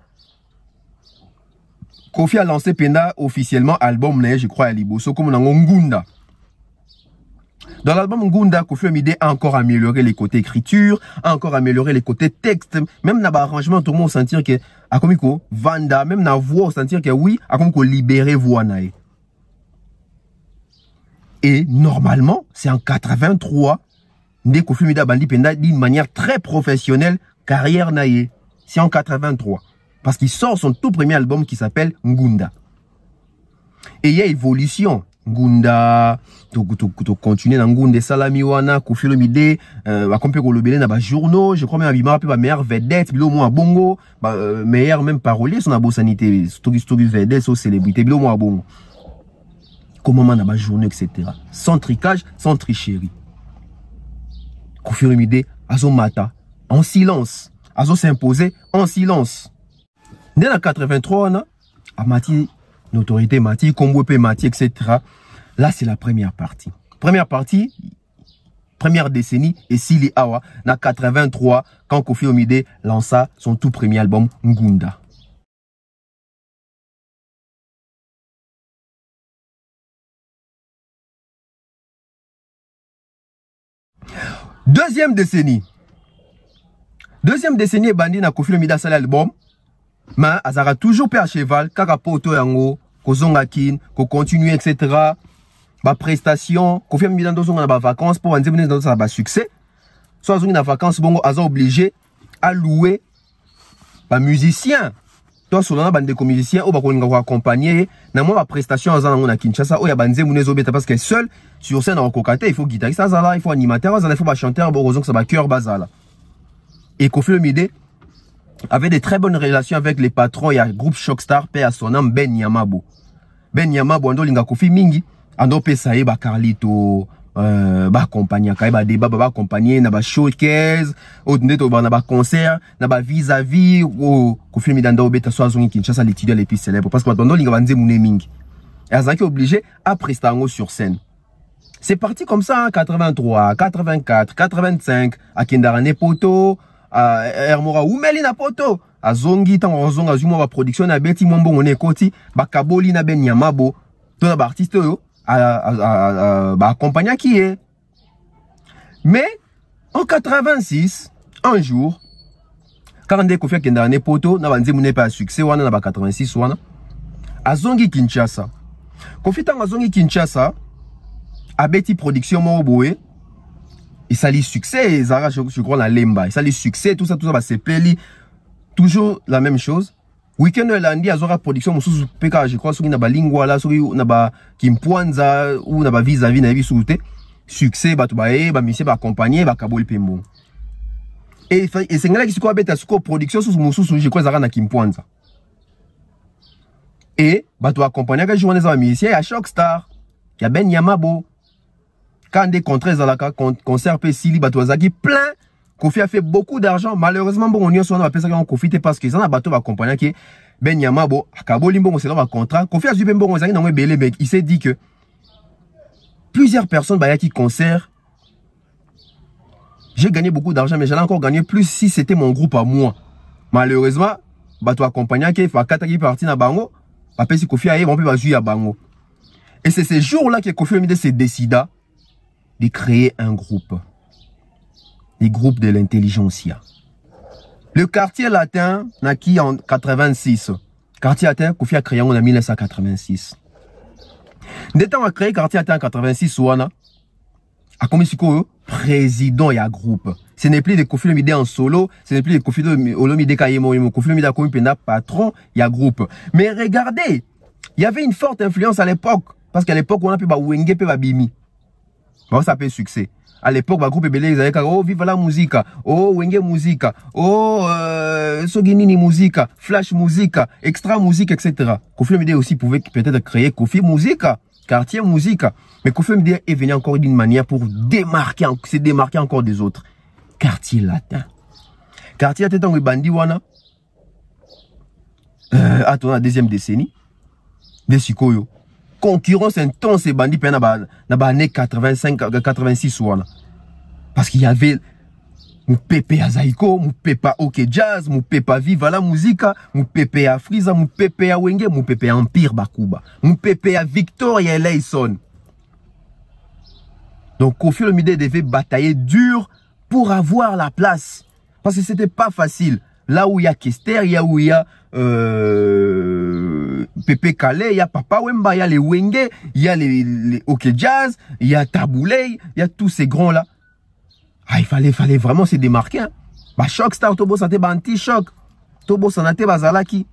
Koffi a lancé Penda officiellement album, je crois à Liboso, comme on a Ngunda. Dans l'album Ngunda, Koffi Olomide a encore amélioré les côtés écriture, a encore amélioré les côtés texte, même dans l'arrangement, tout le monde sentir que, a comme Vanda, même dans la voix, sentir que oui, a comme libéré voix naïe. Et normalement, c'est en 83, Ndé Koffi Olomide a bandi penda d'une manière très professionnelle, carrière naïe. C'est en 83. Parce qu'il sort son tout premier album qui s'appelle Ngunda. Et il y a évolution. Ngunda, to continuer dans Ngunda Salami wana, Koffi Olomide, va compter ko lobele na ba journaux, je crois même abima pe ba meilleur vedette, bilo mo bongo, meilleur même parolier son abo sanité, story vedette, so célébrité, bilo mo bongo. Comment man na ba journaux etc. Sans tricage, sans tricherie. Koffi Olomide azo mata en silence, azo s'imposer en silence. Dès la 83 na, amati Notoriété Mati, Kombouepé Mati, etc. Là, c'est la première partie. Première partie, première décennie, et Sili Awa, na 83, quand Koffi Olomide lança son tout premier album, Ngunda. Deuxième décennie. Deuxième décennie, Bandi na Koffi Olomide a salé l'album. Mais Azara toujours père cheval, kaka poto yango, ko zongakin, ko continuer, etc. Ba prestation, Koffi Olomide dans zonga na ba vacances pour anze dans ça ba succès. Soit zonga na vacances bongo aza obligé à louer ba musicien. Toi solana bande de musicien ou ba ko nga accompagner na moi ba prestation azana na Kinshasa o ya banze munezo beta parce que seul sur scène en kokate, il faut guitariste azala, il faut animateur azala, il faut ba chanteur bo que ça ba cœur bazala. Et Koffi Olomide avait des très bonnes relations avec les patrons. Il y a le groupe Shockstar, paix à son nom, Ben Yamabo. Ben Yamabo, ando linga Koffi mingi, ando pe sae ba Carlito, ba accompagner, ba débat, ba accompagner, na ba showcase, au neto ba na ba concert, na ba vis-à-vis, ou Koffi Olomide ando beta so azongi Kinshasa l'étudiant les plus célèbres. Parce que ando linga banze mune mingi. Et azaki obligé à prester sur scène. C'est parti comme ça, hein, 83, 84, 85, à Kendarane Poto, Hermora Oumeli na poto azongi tango azonga azuma ba production na beti mombongo ne koti ba kaboli na Ben Yamabo to na ba artiste yo ba accompagner qui est. Mais en 86 un jour quand Ndé Koffi kenda na poto na banze mune pas succès wana na ba 86 wana azongi Kinshasa. Koffi tango azongi Kinshasa abeti production mo boé. Et ça lit succès, Zara, je crois, la Lemba. Et ça lit succès, tout ça, bah, c'est plaili. Toujours la même chose. Weekend lundi, Azora production, Moussou Peka, je crois, sur na ba lingua là, sur na ba Kimpwanza, ou na ba vis-à-vis, na vis succès, bah, tout bah, monsieur, bah, accompagné, bah, Kabol Pembo. Et c'est là qui se quoi, bête, sur production, sur Moussou, je crois, Zara, na Kimpwanza. Et, bah, tu accompagné, quand je joue dans musicien, à Shockstar, il y a Ben Yamabo. Quand des contrats dans la concert Sili Batouazaki plein, Koffi a fait beaucoup d'argent. Malheureusement, bon, on y a souvent appelé ça qu'on Koffi parce que ça n'a bateau va accompagner qui Ben Yamabo, Akabo Limbo, c'est dans un contrat. Koffi a su ben bon, on a belé, mais il s'est dit que plusieurs personnes bah qui concert. J'ai gagné beaucoup d'argent, mais j'allais encore gagner plus si c'était mon groupe à moi. Malheureusement, bateau accompagnant qui fait 4 qui parti na bango, après si Koffi a on peut pas jouer à bango. Et c'est ces jours-là que Koffi Olomide s'est décidé de créer un groupe. Les groupes de l'intelligentsia. Le quartier latin naquit en 86. Quartier latin, Koffi a créé en 1986. Dès temps à créer quartier latin en 86, Ouana, a commis président et à groupe. Ce n'est plus de Koffi Olomide en solo, ce n'est plus de Koffi Olomide Kayemo, Koffi Olomide a commis patron et à groupe. Mais regardez, il y avait une forte influence à l'époque. Parce qu'à l'époque, on a pu Wenge pe Bimi. Bon, ça fait succès. À l'époque, le groupe Belé, ils avaient dit, oh, vive la musique, oh, Wenge musique, oh, Soginini musique, Flash musique, Extra musique, etc. Koffi Olomide aussi pouvait peut-être créer Koffi musique, quartier musique. Mais Koffi Olomide est venu encore d'une manière pour se démarquer encore des autres. Quartier latin. Quartier latin, dans Bandi Wana. Attends, la deuxième décennie. De Sikoyo. Concurrence intense et bandit dans les années 85, 86 parce qu'il y avait mon pépé à Zaiko, mon pépé à OK Jazz, mon pépé à Viva la musique, mon pépé à Friza, mon pépé à Wenge, mon pépé à Empire Bakuba, mon pépé à Victoria Layson. Donc Koffi Olomide devait batailler dur pour avoir la place. Parce que c'était pas facile. Là où il y a Kester, il y a où il y a Pepe Kale, il y a Papa Wemba, il y a les Wenge, il y a les OK Jazz, il y a Tabouley, il y a tous ces grands là. Ah, il fallait vraiment se démarquer. Hein. Bah, Choc Star, Tobo Santé, bah, anti-choc. Tobo Sanate, bah, Zalaki.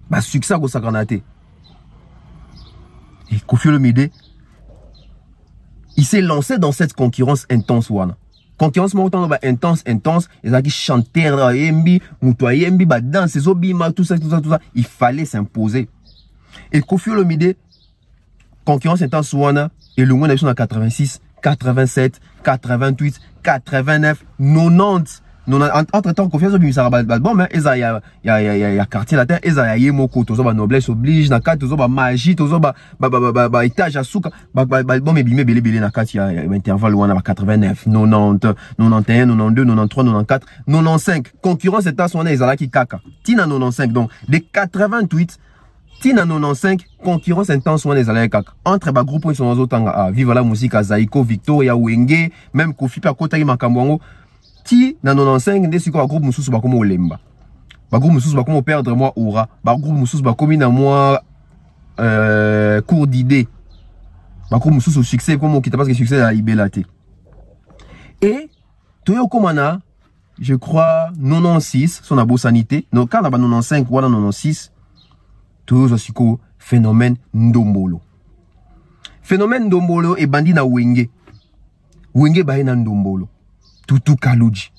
Bah, succès, go Sakanate. Et Koffi Olomide, il s'est lancé dans cette concurrence intense, wana. Concurrence intense, ils ont qui chanter, yembi, mutoye yembi, bah danse, zobima, tout ça. Il fallait s'imposer. Et Koffi Olomide, concurrence intense wana, et le moins en 86, 87, 88, 89, 90. Entre temps, Koffi Olomide ça rabat album, hein, il y a quartier latin, il y a yemoko, tozo ba noblesse oblige, na kat tozo ba magie, tozo ba étage à souk, album ebimé belé na kat il y a intervalle wana ba 89, 90, 91, 92, 93, 94, 95. Concurrence état son ezala ki kaka. Tina 95 donc de 88 Tina 95 concurrence intense wana ezala kaka. Entre ba groupe ils sont autant à Vive la musique à Zaiko, Victoria, Wenge, même Koffi pa kota ki makambo ngo. Ti na 95 nde siko ba groupe mususu ba komo olemba. Ba groupe mususu ba komo perdre moi aura. Ba groupe mususu ba komi na moi cours d'idée. Ba groupe mususu succès comme kita parce que succès a ibelate. Et toyo komana je crois 96 son abo sanité. Donc quand na ba 95 wala 96 toyo siko phénomène Ndombolo. Phénomène Ndombolo et bandi na Wenge. Wenge ba na Ndombolo. Tutu Kaluji,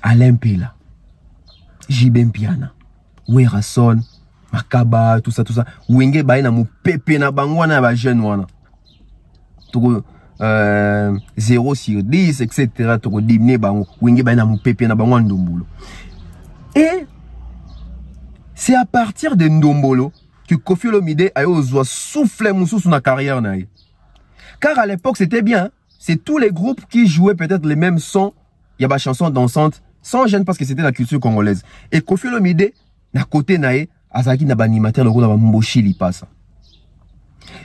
Alain Pela, Jibem Piana, Werason, Makaba, tout ça. Wenge baina mu pepe na bangwana ba jeune wana. Toko 0 sur 10, etc. Toko dimne bango. Wenge baina mu pepe na bangwana Ndombolo. Et c'est à partir de Ndombolo que Koffi Olomide a osé souffler moussou sur la carrière naïe. Car à l'époque c'était bien. C'est tous les groupes qui jouaient peut-être les mêmes sons. Il y a des chansons dansantes, sans gêne parce que c'était la culture congolaise. Et Koffi Olomide, na côté nae, azaki na ba animateur, le gros na ba mboshi li passe.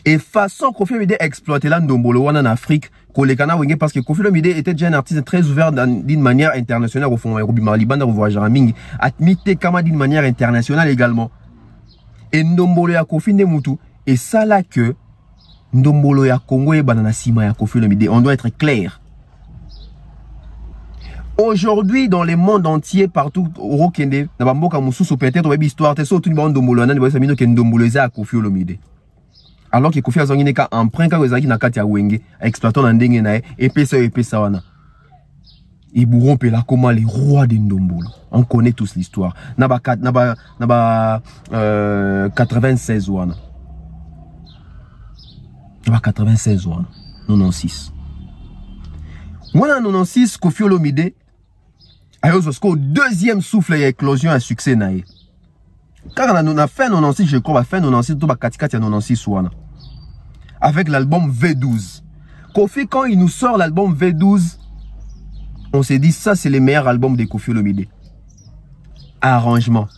Et façon Koffi Olomide exploiter la Ndombolo wana en Afrique, kolekana wenge parce que Koffi Olomide était déjà un artiste très ouvert d'une manière internationale au fond. Ruby Marliban, au voyage Raming, admité kama d'une manière internationale également. Et Ndombolo ya Koffi Ndemutu, et ça là que Ndombolo ya Congo et banana sima ya Koffi Olomide. On doit être clair. Aujourd'hui, dans le monde entier, partout au Rokende, na bamboka mususu peut-être web histoire, te so tout le monde Ndombolo na ne samino ke Ndombolo za Koffi Olomide. Alors que Koffi azongi neka emprunt ka wezaki na kati ya Wenge, exploitant na ndenge na et pesa wana. Ils bourront la comment les rois de Ndombolo. On connaît tous l'histoire. Naba 96 wana. 96 ans, 96. Moi, en 96, Koffi Olomide a eu au deuxième souffle et éclosion à succès. Car on a fait 96, je crois, fin 96, tout va 96 avec l'album V12. Koffi, quand il nous sort l'album V12, on s'est dit, ça, c'est le meilleur album de Koffi Olomide. Arrangement,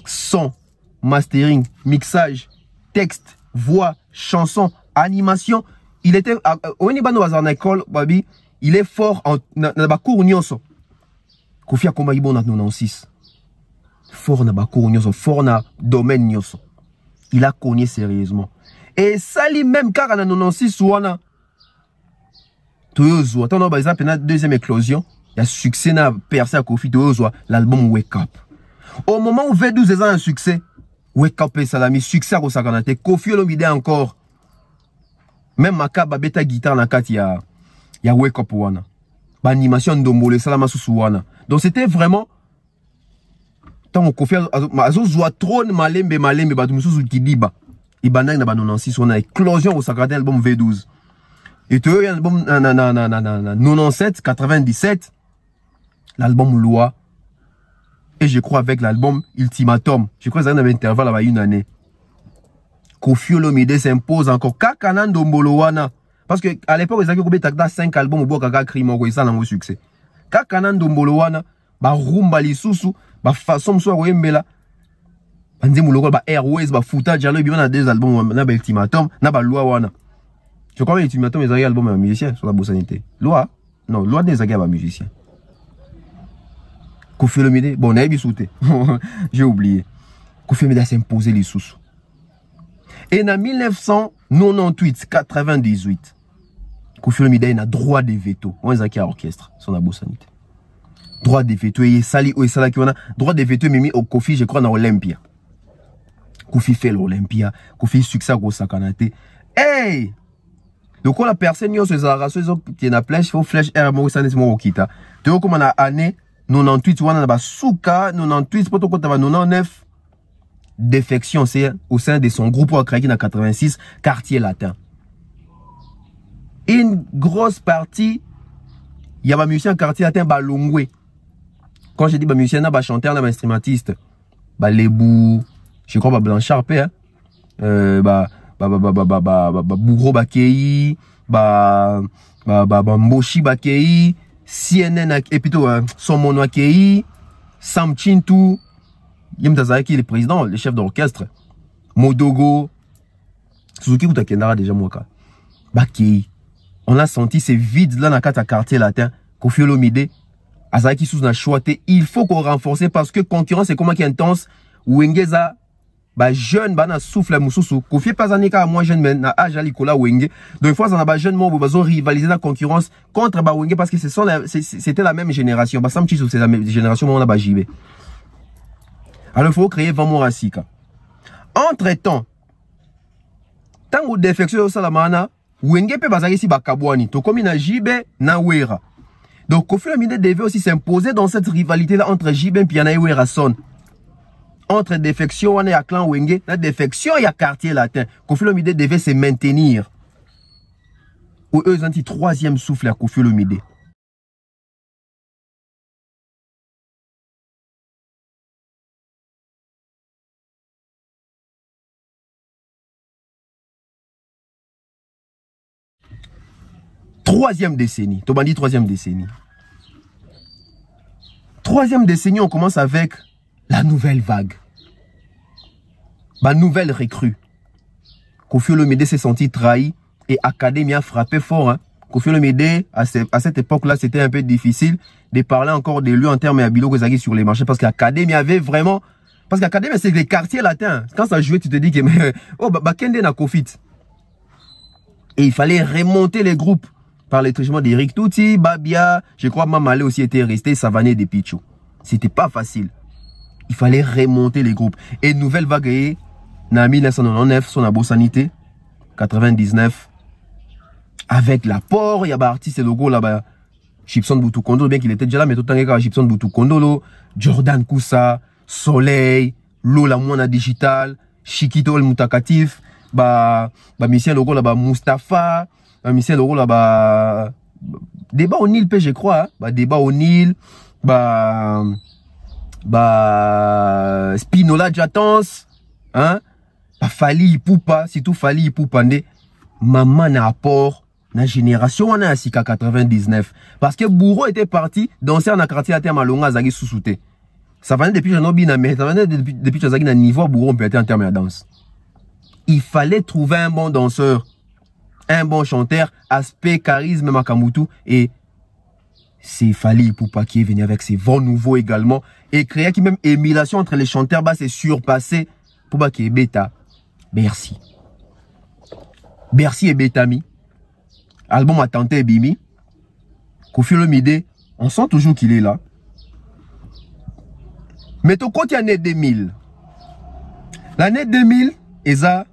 son, mastering, mixage, texte, voix, chanson, animation, il était au Nibano Bazar École, Babi, il est fort en Nabakour Nyoso. Koffi a combattu bon en 96. Fort Nabakour Nyoso, fort na domaine Nyoso. Il a cogné sérieusement. Et ça lui même car en 96 ouana. Toyozo, attends, par exemple, deuxième éclosion, il y a succès na percé à Koffi Toyozo, l'album Wake Up. Au moment où V12 est un succès, Wake Up et Salami, succès à Kosakanate, Koffi Olomide encore. Même Makaba beta guitare na kat ya Wake Up wana. Ba animation Ndombolo salama susu wana. Donc c'était vraiment tant Koffi azo zwa trône malembe ba mususu kidiba. Ibanda na ba 96 wana éclosion au sacré album V12. Et tu as l'album 97 97 l'album Loi et je crois avec l'album Ultimatum. Je crois que ça avait un intervalle à une année. Koffi Olomide s'impose encore Kakana Ndombolo wana parce que à l'époque ils avaient coupé 5 albums au bois kaka crimo ko ça n'a succès. Kakana Ndombolo wana ba rumba lisusu ba façon so roembela banze muloko ba Airways ba futa jalo bi na 2 albums na ba Ultimatum na ba Loi wana Je crois que tu m'attends mes albums à musicien sur la bosanité. Loi, non, loi des agars à musicien. Koffi Olomide, bon, on a sauté. J'ai oublié. Koffi Olomide s'est imposé les sous. Et en 1998-98, Koffi Olomide a droit de veto. On est à orchestre, son abo sanité. Droit de veto, et sali ou sala qui on a droit de veto, mais mis au Koffi, je crois, dans Olympia. Koffi fait l'Olympia, Koffi succès au Sakanate. Hey! Donc, on a personne qui a ce zarasso, qui est en flèche, il faut flèche air, moi, ça n'est pas au kita. Tu vois, comme on a année 98, on a souka, 98, pour tout compte, 99 défections, c'est au sein de son groupe, on a créé en 86, quartier latin. Une grosse partie, il y a un musicien quartier latin, Longwe. Quand je dis musicien, il y a un chanteur, il y a un instrumentiste, Lebou, je crois, Blanchard, hein. Bourreau Bakei, Mboshi Bakei, CNN, et plutôt, Somono Akei, Sam Chintou, Yemtazaki, qui est le président, le chef d'orchestre, Modogo, Suzuki Utakendara, déjà, Mwaka, Bakei. On a senti ces vides là dans le quartier latin, Koffi Olomide, Azaki sous na choité, il faut qu'on renforce parce que concurrence est comment qui est intense, Wengeza, jeune, na souffle la moussou, Koffi pas anika moins jeune, mais na âge à l'ikola Wenge, donc fois on a jeune, moi, vous rivaliser la concurrence contre Wenge parce que c'était la même génération, Sam Chisou, c'est la même génération, on a JB. Alors il faut créer Vamo Rasika. Entre temps, tant que défection au Salamana, Wenge peut bazari si bakabwani, to comme na JB na Wera. Donc Koffi Olomide devait aussi s'imposer dans cette rivalité là entre JB et na Wera son. Entre défection on est à clan Wenge, la défection il y a quartier latin. Koffi Olomide devait se maintenir. Ou eux ont dit troisième souffle à Koffi Olomide. Troisième décennie. Thomas dit troisième décennie. Troisième décennie, on commence avec la nouvelle vague. Ma nouvelle recrue. Koffi Olomide s'est senti trahi et Académie a frappé fort. Hein. Koffi Olomide, à cette époque-là, c'était un peu difficile de parler encore de lui en termes d'Abilo Kozagi sur les marchés parce qu'Académie avait vraiment. Parce qu'Académie, c'est les quartiers latins. Quand ça jouait, tu te dis que. Oh, Kende n'a Koffi. Et il fallait remonter les groupes. Par les truchements d'Eric Touti, Babia, je crois Mamalé aussi était resté, Savané de Pichou. C'était pas facile. Il fallait remonter les groupes. Et nouvelle vague, en 1999, son abo sanité, 99, avec l'apport, il y a des artistes logos là-bas, Chipson Boutou Kondo, bien qu'il était déjà là, mais tout le temps, Chipson Boutou Kondo, Jordan Koussa, Soleil, Lola Mouna Digital, Chiquito El Moutakatif, Michel logo là-bas, Mustapha, Michel Oro là-bas, débat au Nil, je crois, hein? Débat au Nil, Spinola Jatons, hein? Fali Ipupa, surtout Fali Ipupa, maman n'a apport, na génération, on a assis qu'à 99. Parce que Bourreau était parti danser en quartier à terme à Longa Zagi sous-souté. Ça venait depuis Janobina, mais ça venait depuis Zagi na niveau Bourreau, on peut être en terme de danse. Il fallait trouver un bon danseur. Un bon chanteur, aspect, charisme, Makamutu, et c'est Fali Ipupa qui est venu avec ses vents nouveaux également, et créer qui même émulation entre les chanteurs, c'est surpassé, pour qui est bêta, Bercy. Bercy et Betami, album à Tante et Bimi, Koffi Olomide, on sent toujours qu'il est là. Mais tout compte, il y a l'année 2000. L'année 2000, et ça,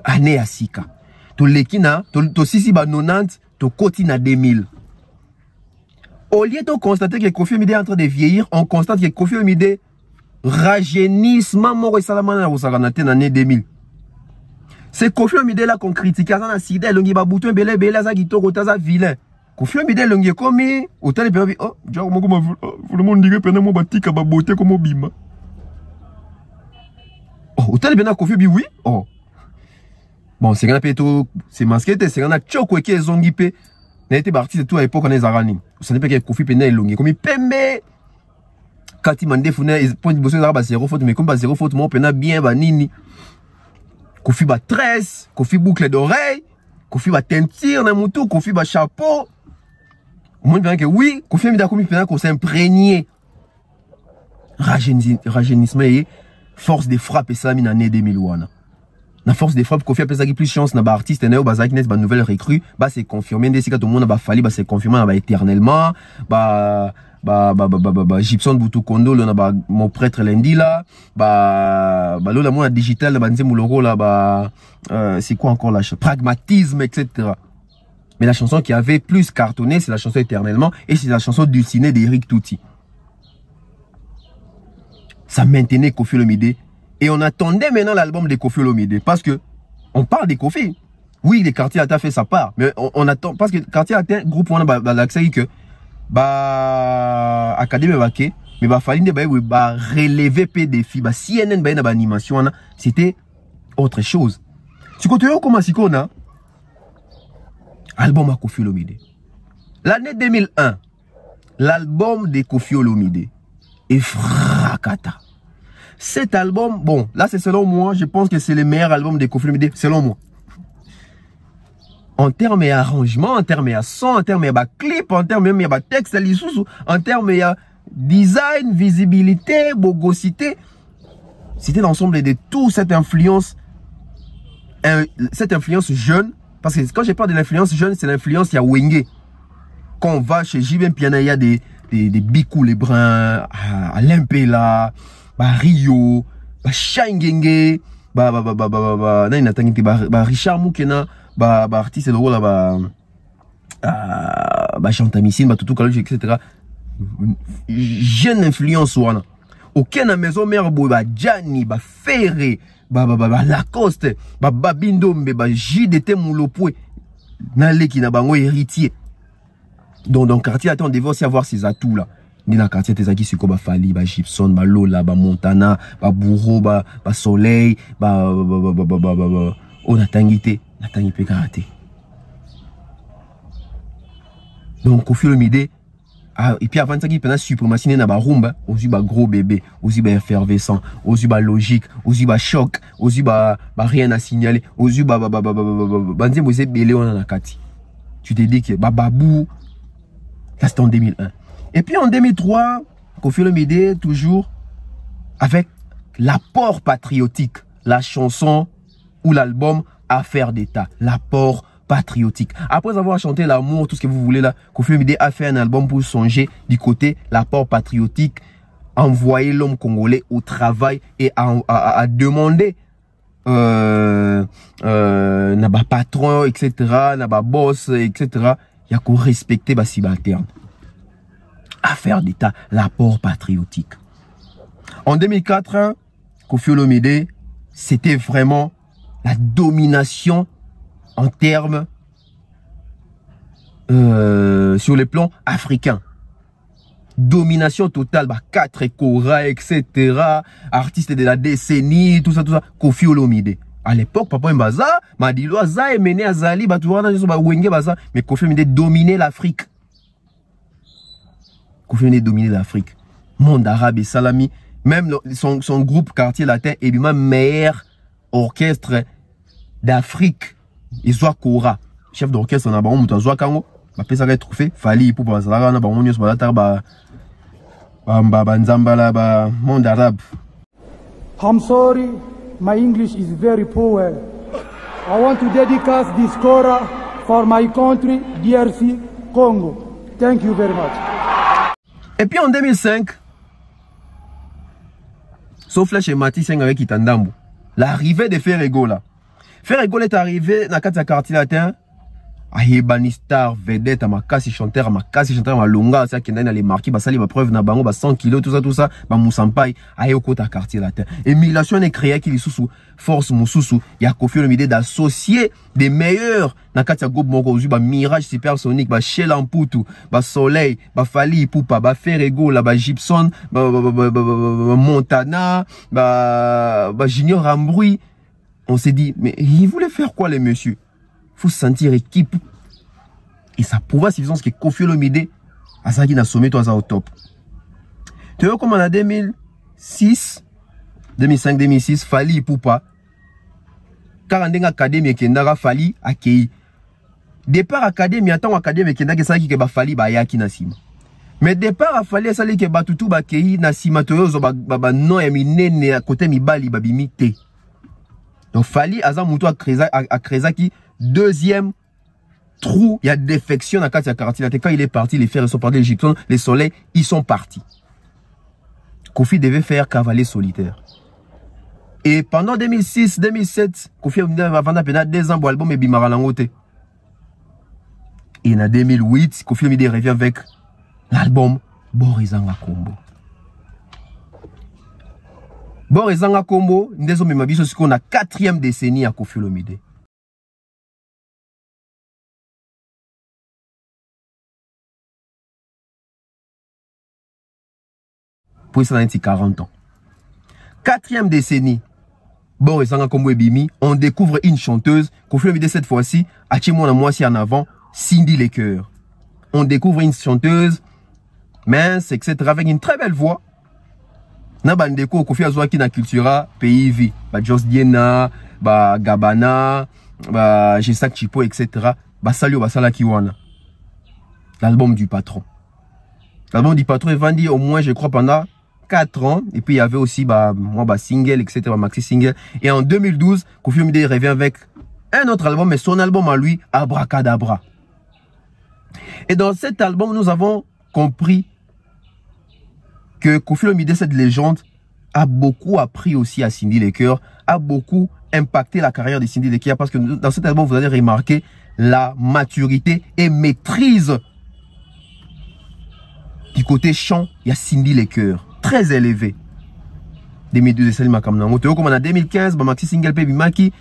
année à Sika. To lekina, to sisi ba 90, to koti na 2000. Au lieu de constater que Koffi Olomide est en train de vieillir, on constate que Koffi Olomide rajeunissement mort et salamana au saganate en année 2000. C'est Koffi Olomide là qu'on critique à la sida, l'ongi ba bouton belé belé za kitoko taza vilain. Koffi Olomide l'ongi comme autant de période, oh, genre moi comme vous le monde dirait pendant mon batika ba beauté comme bima. Oh, autant de Koffi Olomide oui, oh. Bon, c'est un peu tout, c'est masqué, c'est un choc qui est zongipe. N'a été parti de tout à l'époque on est zarani. Ça n'est pas que Koffi Olomide est longue. Comme il pembe. Quand il m'a dit, il point de bosser là, 0 faute, mais comme 0 faute, moi, pena bien, nini. Kofi ba tresse, Kofi boucle d'oreille, Kofi ba teinture na moutou, Kofi ba chapeau. Au moins que oui, Kofi Olomide komi pendant qu'on s'imprégner. Rajeunissement et force de frappe et ça en année 2001. La force de frappe, Kofi a plus chance na ba artiste na yo ba qui ba nouvelle recrue, ba c'est confirmé dès que tout le monde ba fali ba c'est confirmé ba éternellement, Gibson Boutou Kondo là ba mon prêtre lundi là, là la mon digital ba nzembo logo là c'est quoi encore la pragmatisme etc. Mais la chanson qui avait plus cartonné, c'est la chanson Éternellement et c'est la chanson Dulcinée d'Eric Touti. Ça maintenait Kofi Olomide. Et on attendait maintenant l'album de Kofi Olomide. Parce que on parle de Kofi. Oui, les Quartier Latin fait sa part. Mais on attend. Parce que Quartier Latin, groupe, on a l'accès que Académie Baké, mais Falinde relever P défi. CNN animation, c'était autre chose. Si tu comment si on a album à Kofi Olomide. L'année 2001, l'album de Kofi Olomide est fracata. Cet album, bon, là c'est selon moi, je pense que c'est le meilleur album de Kofi Olomide, selon moi. En termes d'arrangement, en termes de son, en termes de clip, en termes de texte, en termes de design, visibilité, bogosité, c'était l'ensemble de toute cette influence jeune. Parce que quand je parle de l'influence jeune, c'est l'influence, il y a Wenge. Quand on va chez JBM Piana, il y a des Bikou les Bruns, à Limpela, Rio, Shangenge, Richard Moukena, artiste de rôle, Chantamissine, Toutou Kalouch, etc. Jeune influence, ouana. Aucun maison mère, Gianni, Ferré, Lacoste, Babindombe, JDT Moulopoué, Naleki na bango héritier. Donc quartier attend on devait aussi avoir ces atouts là. Ni la quartier tezaki siko Fali, Gibson, Lola, Montana, Bourreau, Soleil, on a tangité karaté. Donc Kofi Olomide et puis avant ça qui pendant suprématie na rumba, aussi gros bébé, aussi effervescent, aussi logique, aussi choc, aussi rien à signaler, aussi banze mose belé on a kati. Tu te dis que babou ça c'était en 2001. Et puis en 2003, Kofi Olomide toujours avec l'apport patriotique, la chanson ou l'album Affaire d'État, l'apport patriotique. Après avoir chanté l'amour, tout ce que vous voulez là, Kofi Olomide a fait un album pour songer du côté l'apport patriotique, envoyer l'homme congolais au travail et à demander n'a pas patron, etc., n'a pas boss, etc., il y a qu'on respecter les subalternes. Affaire d'État, l'apport patriotique. En 2004, Kofi Olomide, c'était vraiment la domination en termes sur le plan africain. Domination totale, 4 Cora, etc. Artistes de la décennie, tout ça. Kofi Olomide. À l'époque, Papa Mbaza, Madilo Aza et Mené Azali, mais Kofi Olomide dominait l'Afrique. Kofi Olomide dominait l'Afrique. Monde arabe et salami. Même son groupe Quartier Latin est le meilleur orchestre d'Afrique. Et soit Cora. Chef d'orchestre, on a un peu Kango. Ça va être trophée. Fali pour monde arabe. I'm sorry, my English is very poor. I want to dedicate this kora for my country, DRC, Congo. Thank you very much. Et puis en 2005, sauf là chez Matisse avec Itandambo, l'arrivée de Ferrego là. Ferrego est arrivé dans le quartier latin. Ayebani star, vedette, amakasi chanteur, malonga, ça qui n'a les marqués, basali, preuve na bango, 100 kilos, tout ça, moussampai, ayoko ta quartier latin. Émulation est créée qui sous force moussousou, ya Kofi Olomide d'associer des meilleurs, na katia groupe moko, Mirage Supersonic, Shell Amputu, Soleil, Fali Poupa, Ferrego, Gibson, Montana, Junior Rambrouille. On s'est dit, mais il voulait faire quoi les messieurs? Faut se sentir équipe. Et ça prouve suffisant que Kofi Olomide a ça qui n'a sommé toi au top. Tu vois comme en 2006, 2005, 2006, Fali Poupa. 40 académie kendaka fali akei. Départ académie attend académie kendaka ça qui ba fali ba yaki na sima. Mais départ a fali ça li ke batutu ba kei na sima toyo ba non ya minene à côté mibali ba bimite. Donc fali aza mutu a kreza qui deuxième trou, il y a défection dans Katia Karatina. Quand il est parti, les fers sont partis, l'Égyptien, les soleils, ils sont partis. Kofi devait faire cavalier solitaire. Et pendant 2006, 2007, Kofi a vendu 2 ans pour l'album et Bimara Langote. Et en 2008, Kofi Olomide revient avec l'album Borizanga Combo. Borizanga Combo, nous avons la 4e décennie à Kofi Olomide. Pour ça, 40 ans. 4e décennie, Borizanga Combo et Bimi, on découvre une chanteuse, Kofi Olomide cette fois-ci, à Chimona Moissi en avant, Cindy Lecoeur. On découvre une chanteuse, mince, etc., avec une très belle voix. Nabandeko, Kofi Azouaki na Cultura, PIV, Jos Diena, Gabana, Jesak Chipo, etc., Salio Basala Kiwana. L'album du patron. L'album du patron est vendu au moins, je crois, pendant 4 ans. Et puis il y avait aussi single, etc., maxi single. Et en 2012, Kofi Olomide revient avec un autre album, mais son album à lui, Abracadabra. Et dans cet album, nous avons compris que Kofi Olomide, cette légende, a beaucoup appris aussi à Cindy Lecoeur, a beaucoup impacté la carrière de Cindy Lecoeur, parce que dans cet album, vous allez remarquer la maturité et maîtrise du côté chant. Il y a Cindy Lecoeur, très élevé. 2012, c'est comme en 2015, maxi single Baby Maki.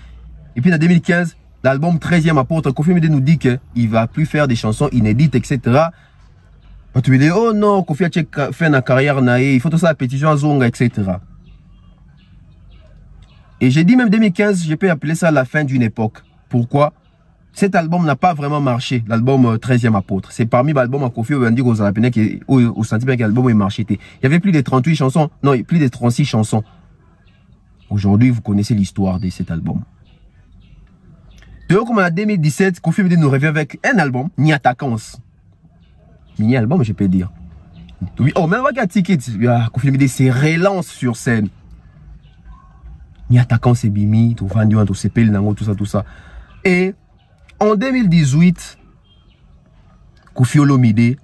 Et puis en 2015, l'album 13e apôtre, Kofi Olomide nous dit qu'il ne va plus faire des chansons inédites, etc. Tu me dis, oh non, Kofi a fait une carrière naïe, il faut tout ça, la pétition à Zonga, etc. Et j'ai dit même 2015, je peux appeler ça la fin d'une époque. Pourquoi? Cet album n'a pas vraiment marché, l'album 13e apôtre. C'est parmi les albums à Kofi Olomide aux Alapénèques qui au sentiment que l'album est marché. Il y avait plus de 38 chansons, non, plus de 36 chansons. Aujourd'hui, vous connaissez l'histoire de cet album. Donc, comme en 2017, Kofi Olomide nous revient avec un album, Niatakans. Mini-album, je peux dire. Oh, même avec un ticket, Kofi Olomide se relance sur scène. Niatakans et Bimi, tout vendu, tout CP, tout ça, tout ça. Et en 2018, Kofi Olomide,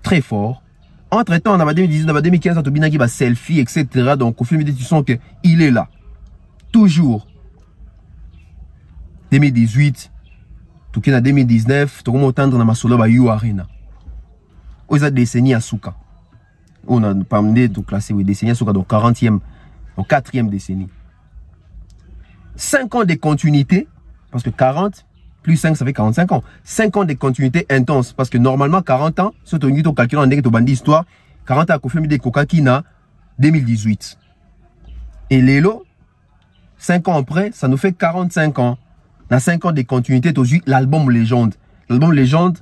très fort. Entre-temps, en 2019, en 2015, on a Binaki va selfie, etc. Donc, Kofi Olomide, tu sens qu'il est là. Toujours. 2018, tout cas en 2019, tout le monde entendre dans ma solo ba You Arena. Aux décennies à Souka. On a pas amené de classer oui décennies à Souka donc 40e, donc 4e décennie. 5 ans de continuité parce que 40 plus 5 ça fait 45 ans. 5 ans de continuité intense parce que normalement 40 ans, surtout nous to calculer en dès que bandi histoire, 40 ans a confirmé des Coca-Kina 2018. Et Lelo 5 ans après, ça nous fait 45 ans. Dans 5 ans de continuité, l'album Légende. L'album Légende,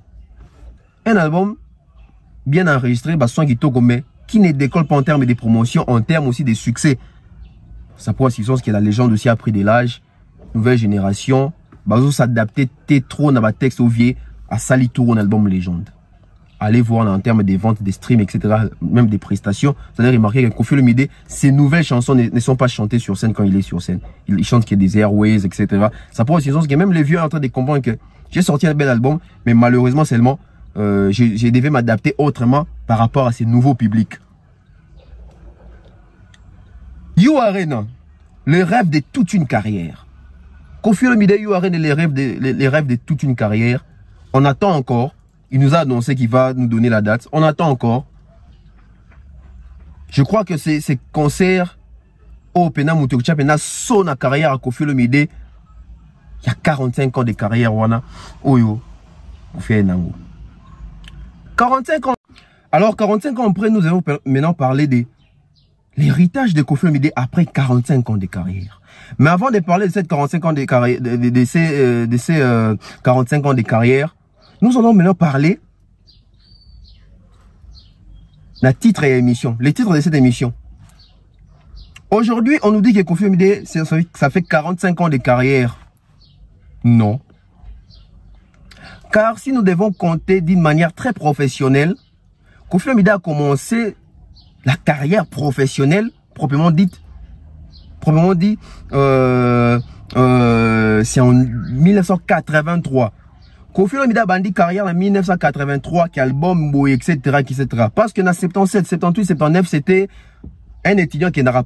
un album bien enregistré, qui ne décolle pas en termes de promotion, en termes aussi de succès. Ça pourrait être que la légende aussi a pris de l'âge, nouvelle génération, s'adapter trop dans le texte au vieux, à Salitour, un album Légende. Allez voir en termes de ventes, des streams, etc., même des prestations. Vous allez remarquer que Kofi Olomide, ces nouvelles chansons ne sont pas chantées sur scène quand il est sur scène. Il chante qu'il y a des airways, etc. Ça pourrait être que même les vieux sont en train de comprendre que j'ai sorti un bel album, mais malheureusement seulement, je devais m'adapter autrement par rapport à ces nouveaux publics. You Arena, le rêve de toute une carrière. Kofi Olomide, You Arena, les rêves de toute une carrière. On attend encore. Il nous a annoncé qu'il va nous donner la date. On attend encore. Je crois que ces concerts au Pena Moutoukcha Pena son à carrière à Kofi Olomide. Il y a 45 ans de carrière. Wana. Oyo. Kofi Nango. 45 ans. Alors 45 ans après, nous allons maintenant parler de l'héritage de Kofi Olomide après 45 ans de carrière. Mais avant de parler de ces 45 ans de carrière, de ces 45 ans de carrière, nous allons maintenant parler de titre et émission. Les titres de cette émission. Aujourd'hui, on nous dit que Koffi Olomide, ça fait 45 ans de carrière. Non. Car si nous devons compter d'une manière très professionnelle, Koffi Olomide a commencé la carrière professionnelle, proprement dit, c'est en 1983. Koffi Olomide a bandi carrière en 1983, qui album, etc., etc. Parce que dans 77, 78, 79, c'était un étudiant qui n'a pas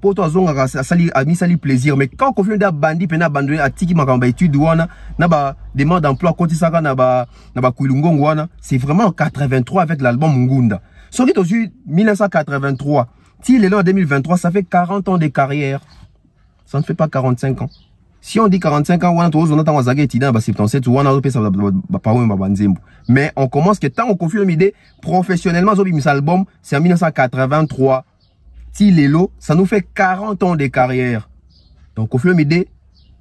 mis sali plaisir. Mais quand Koffi Olomide a bandi, il a abandonné à Tiki Makamba étude, n'a pas demande d'emploi, c'est vraiment en 83 avec l'album Ngunda. Sauf que 1983, s'il est là en 2023, ça fait 40 ans de carrière. Ça ne fait pas 45 ans. Si on dit 45 ans, mais on commence que tant on Koffi Olomide professionnellement, album, c'est en 1983. S'il est là, ça nous fait 40 ans de carrière. Donc Koffi Olomide,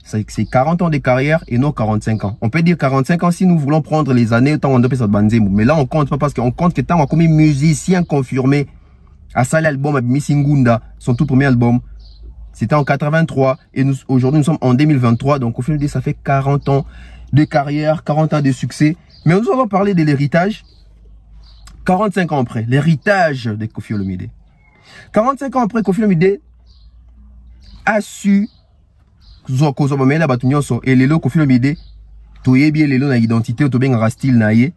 c'est 40 ans de carrière et non 45 ans. On peut dire 45 ans si nous voulons prendre les années tant on doit faire Banzembo. Mais là, on compte pas parce qu'on compte que tant on a commis musicien confirmé à ça l'album Missingunda, son tout premier album. C'était en 83 et aujourd'hui nous sommes en 2023. Donc Koffi Olomide, ça fait 40 ans de carrière, 40 ans de succès. Mais nous allons parler de l'héritage. 45 ans après, l'héritage de Koffi Olomide. 45 ans après, Koffi Olomide a su et les Koffi Olomide toye bien les na identité to bien style na ye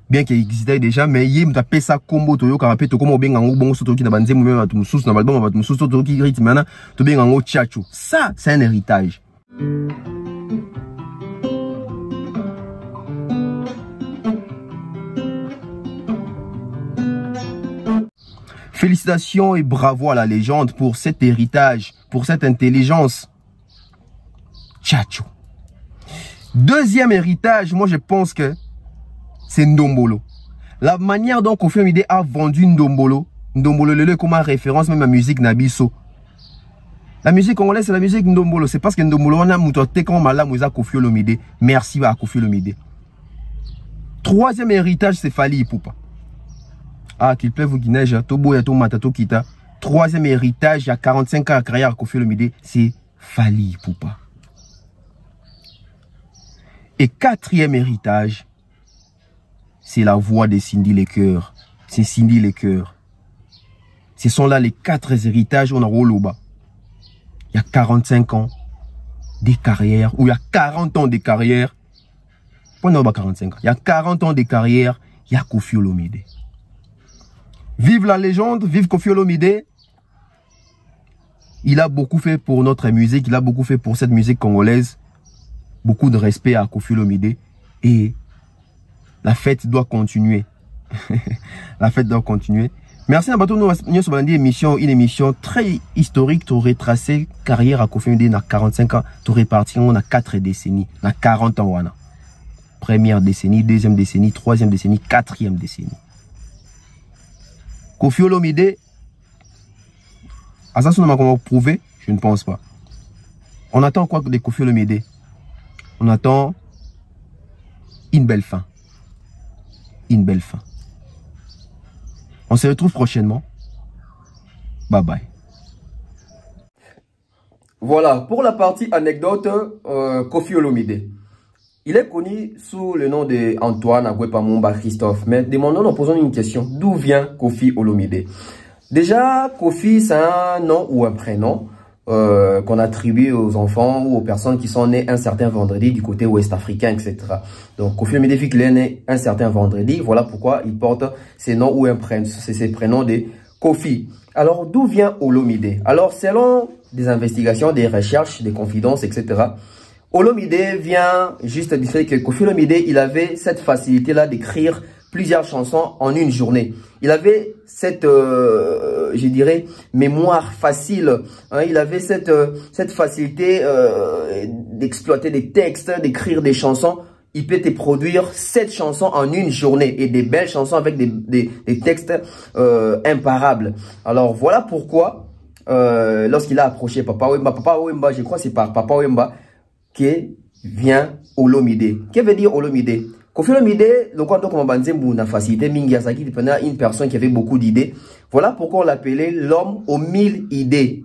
bien qu'il existait déjà mais il m'a tapé ça combo to yo karapé to comme bien en bon soto qui na banze même to mususu na album ba to mususu to qui rythme maintenant to bien en tchatcho. Ça c'est un héritage. Félicitations et bravo à la légende pour cet héritage, pour cette intelligence. Tchatcho. Deuxième héritage, moi je pense que c'est Ndombolo. La manière dont Koffi Olomide a vendu Ndombolo, Ndombolo le comme référence même à la musique Nabiso. La musique congolaise c'est la musique Ndombolo, c'est parce que Ndombolo on a moutoté comme Malamuza Koffi Olomide. Merci à Koffi Olomide. Troisième héritage c'est Fally Ipupa. Ah, qu'il pleuve ou qu'il neige, Tobo et Tomata Kita. Troisième héritage, il y a 45 ans à carrière à Koffi Olomide, c'est Fally Ipupa. Et quatrième héritage, c'est la voix de Cindy Lecoeur. C'est Cindy Lecoeur. Ce sont là les quatre héritages on a Roloba. Il y a 45 ans de carrière, ou il y a 40 ans de carrière. On a 45 ans. Il y a 40 ans de carrière, il y a Koffi Olomide. Vive la légende, vive Koffi Olomide. Il a beaucoup fait pour notre musique, il a beaucoup fait pour cette musique congolaise. Beaucoup de respect à Koffi Olomide. Et la fête doit continuer. La fête doit continuer. Merci à Bato nous une émission très historique. Tu aurais tracé carrière à Koffi Olomide dans 45 ans. Tu aurais parti dans 4 décennies, dans 40 ans. Wana. Première décennie, deuxième décennie, troisième décennie, quatrième décennie. Koffi Olomide, à ça, on a prouvé, je ne pense pas. On attend quoi de Koffi Olomide? On attend une belle fin. Une belle fin. On se retrouve prochainement. Bye bye. Voilà, pour la partie anecdote, Koffi Olomide. Il est connu sous le nom de Antoine Agwepamumba Christophe. Mais demandons, en posant une question. D'où vient Koffi Olomide? Déjà, Koffi, c'est un nom ou un prénom qu'on attribue aux enfants ou aux personnes qui sont nées un certain vendredi du côté ouest africain, etc. Donc, Koffi Olomide, vu qu'il est né un certain vendredi, voilà pourquoi il porte ces noms ou un prénom, ces prénoms de Koffi. Alors, d'où vient Olomide? Alors, selon des investigations, des recherches, des confidences, etc., Olomide vient juste du fait que Koffi Olomide, il avait cette facilité-là d'écrire plusieurs chansons en une journée. Il avait cette, je dirais, mémoire facile. Hein, il avait cette facilité d'exploiter des textes, d'écrire des chansons. Il peut te produire 7 chansons en une journée et des belles chansons avec des textes imparables. Alors voilà pourquoi, lorsqu'il a approché Papa Wemba, je crois que c'est par Papa Wemba, qui vient Olomide. Qu'est-ce que veut dire Olomide? Koffi Olomide, le quand on banzembu na facilité mingiasaki dépendait une personne qui avait beaucoup d'idées. Voilà pourquoi on l'appelait l'homme aux 1000 idées.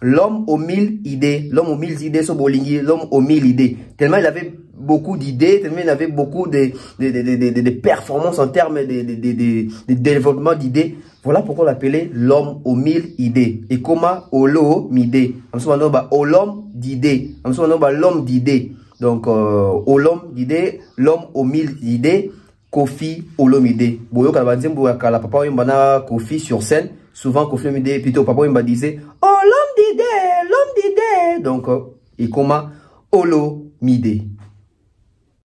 l'homme aux 1000 idées. L'homme aux 1000 idées, so bolingi, l'homme aux 1000 idées. Tellement il avait beaucoup d'idées, tellement il avait beaucoup de performances en termes de développement d'idées. Voilà pourquoi on l'appelait l'homme aux 1000 idées. Et comment olo midé. L'homme d'idées. L'homme d'idées. Donc, l'homme d'idées, l'homme aux 1000 idées, Kofi Olomide. Boyo Kalabadzembouyakala, papa Wimbana Kofi sur scène. Souvent, Kofi Olomide, plutôt papa Wimba disait, oh, l'homme d'idées, l'homme d'idées. Donc, et comment Olomide.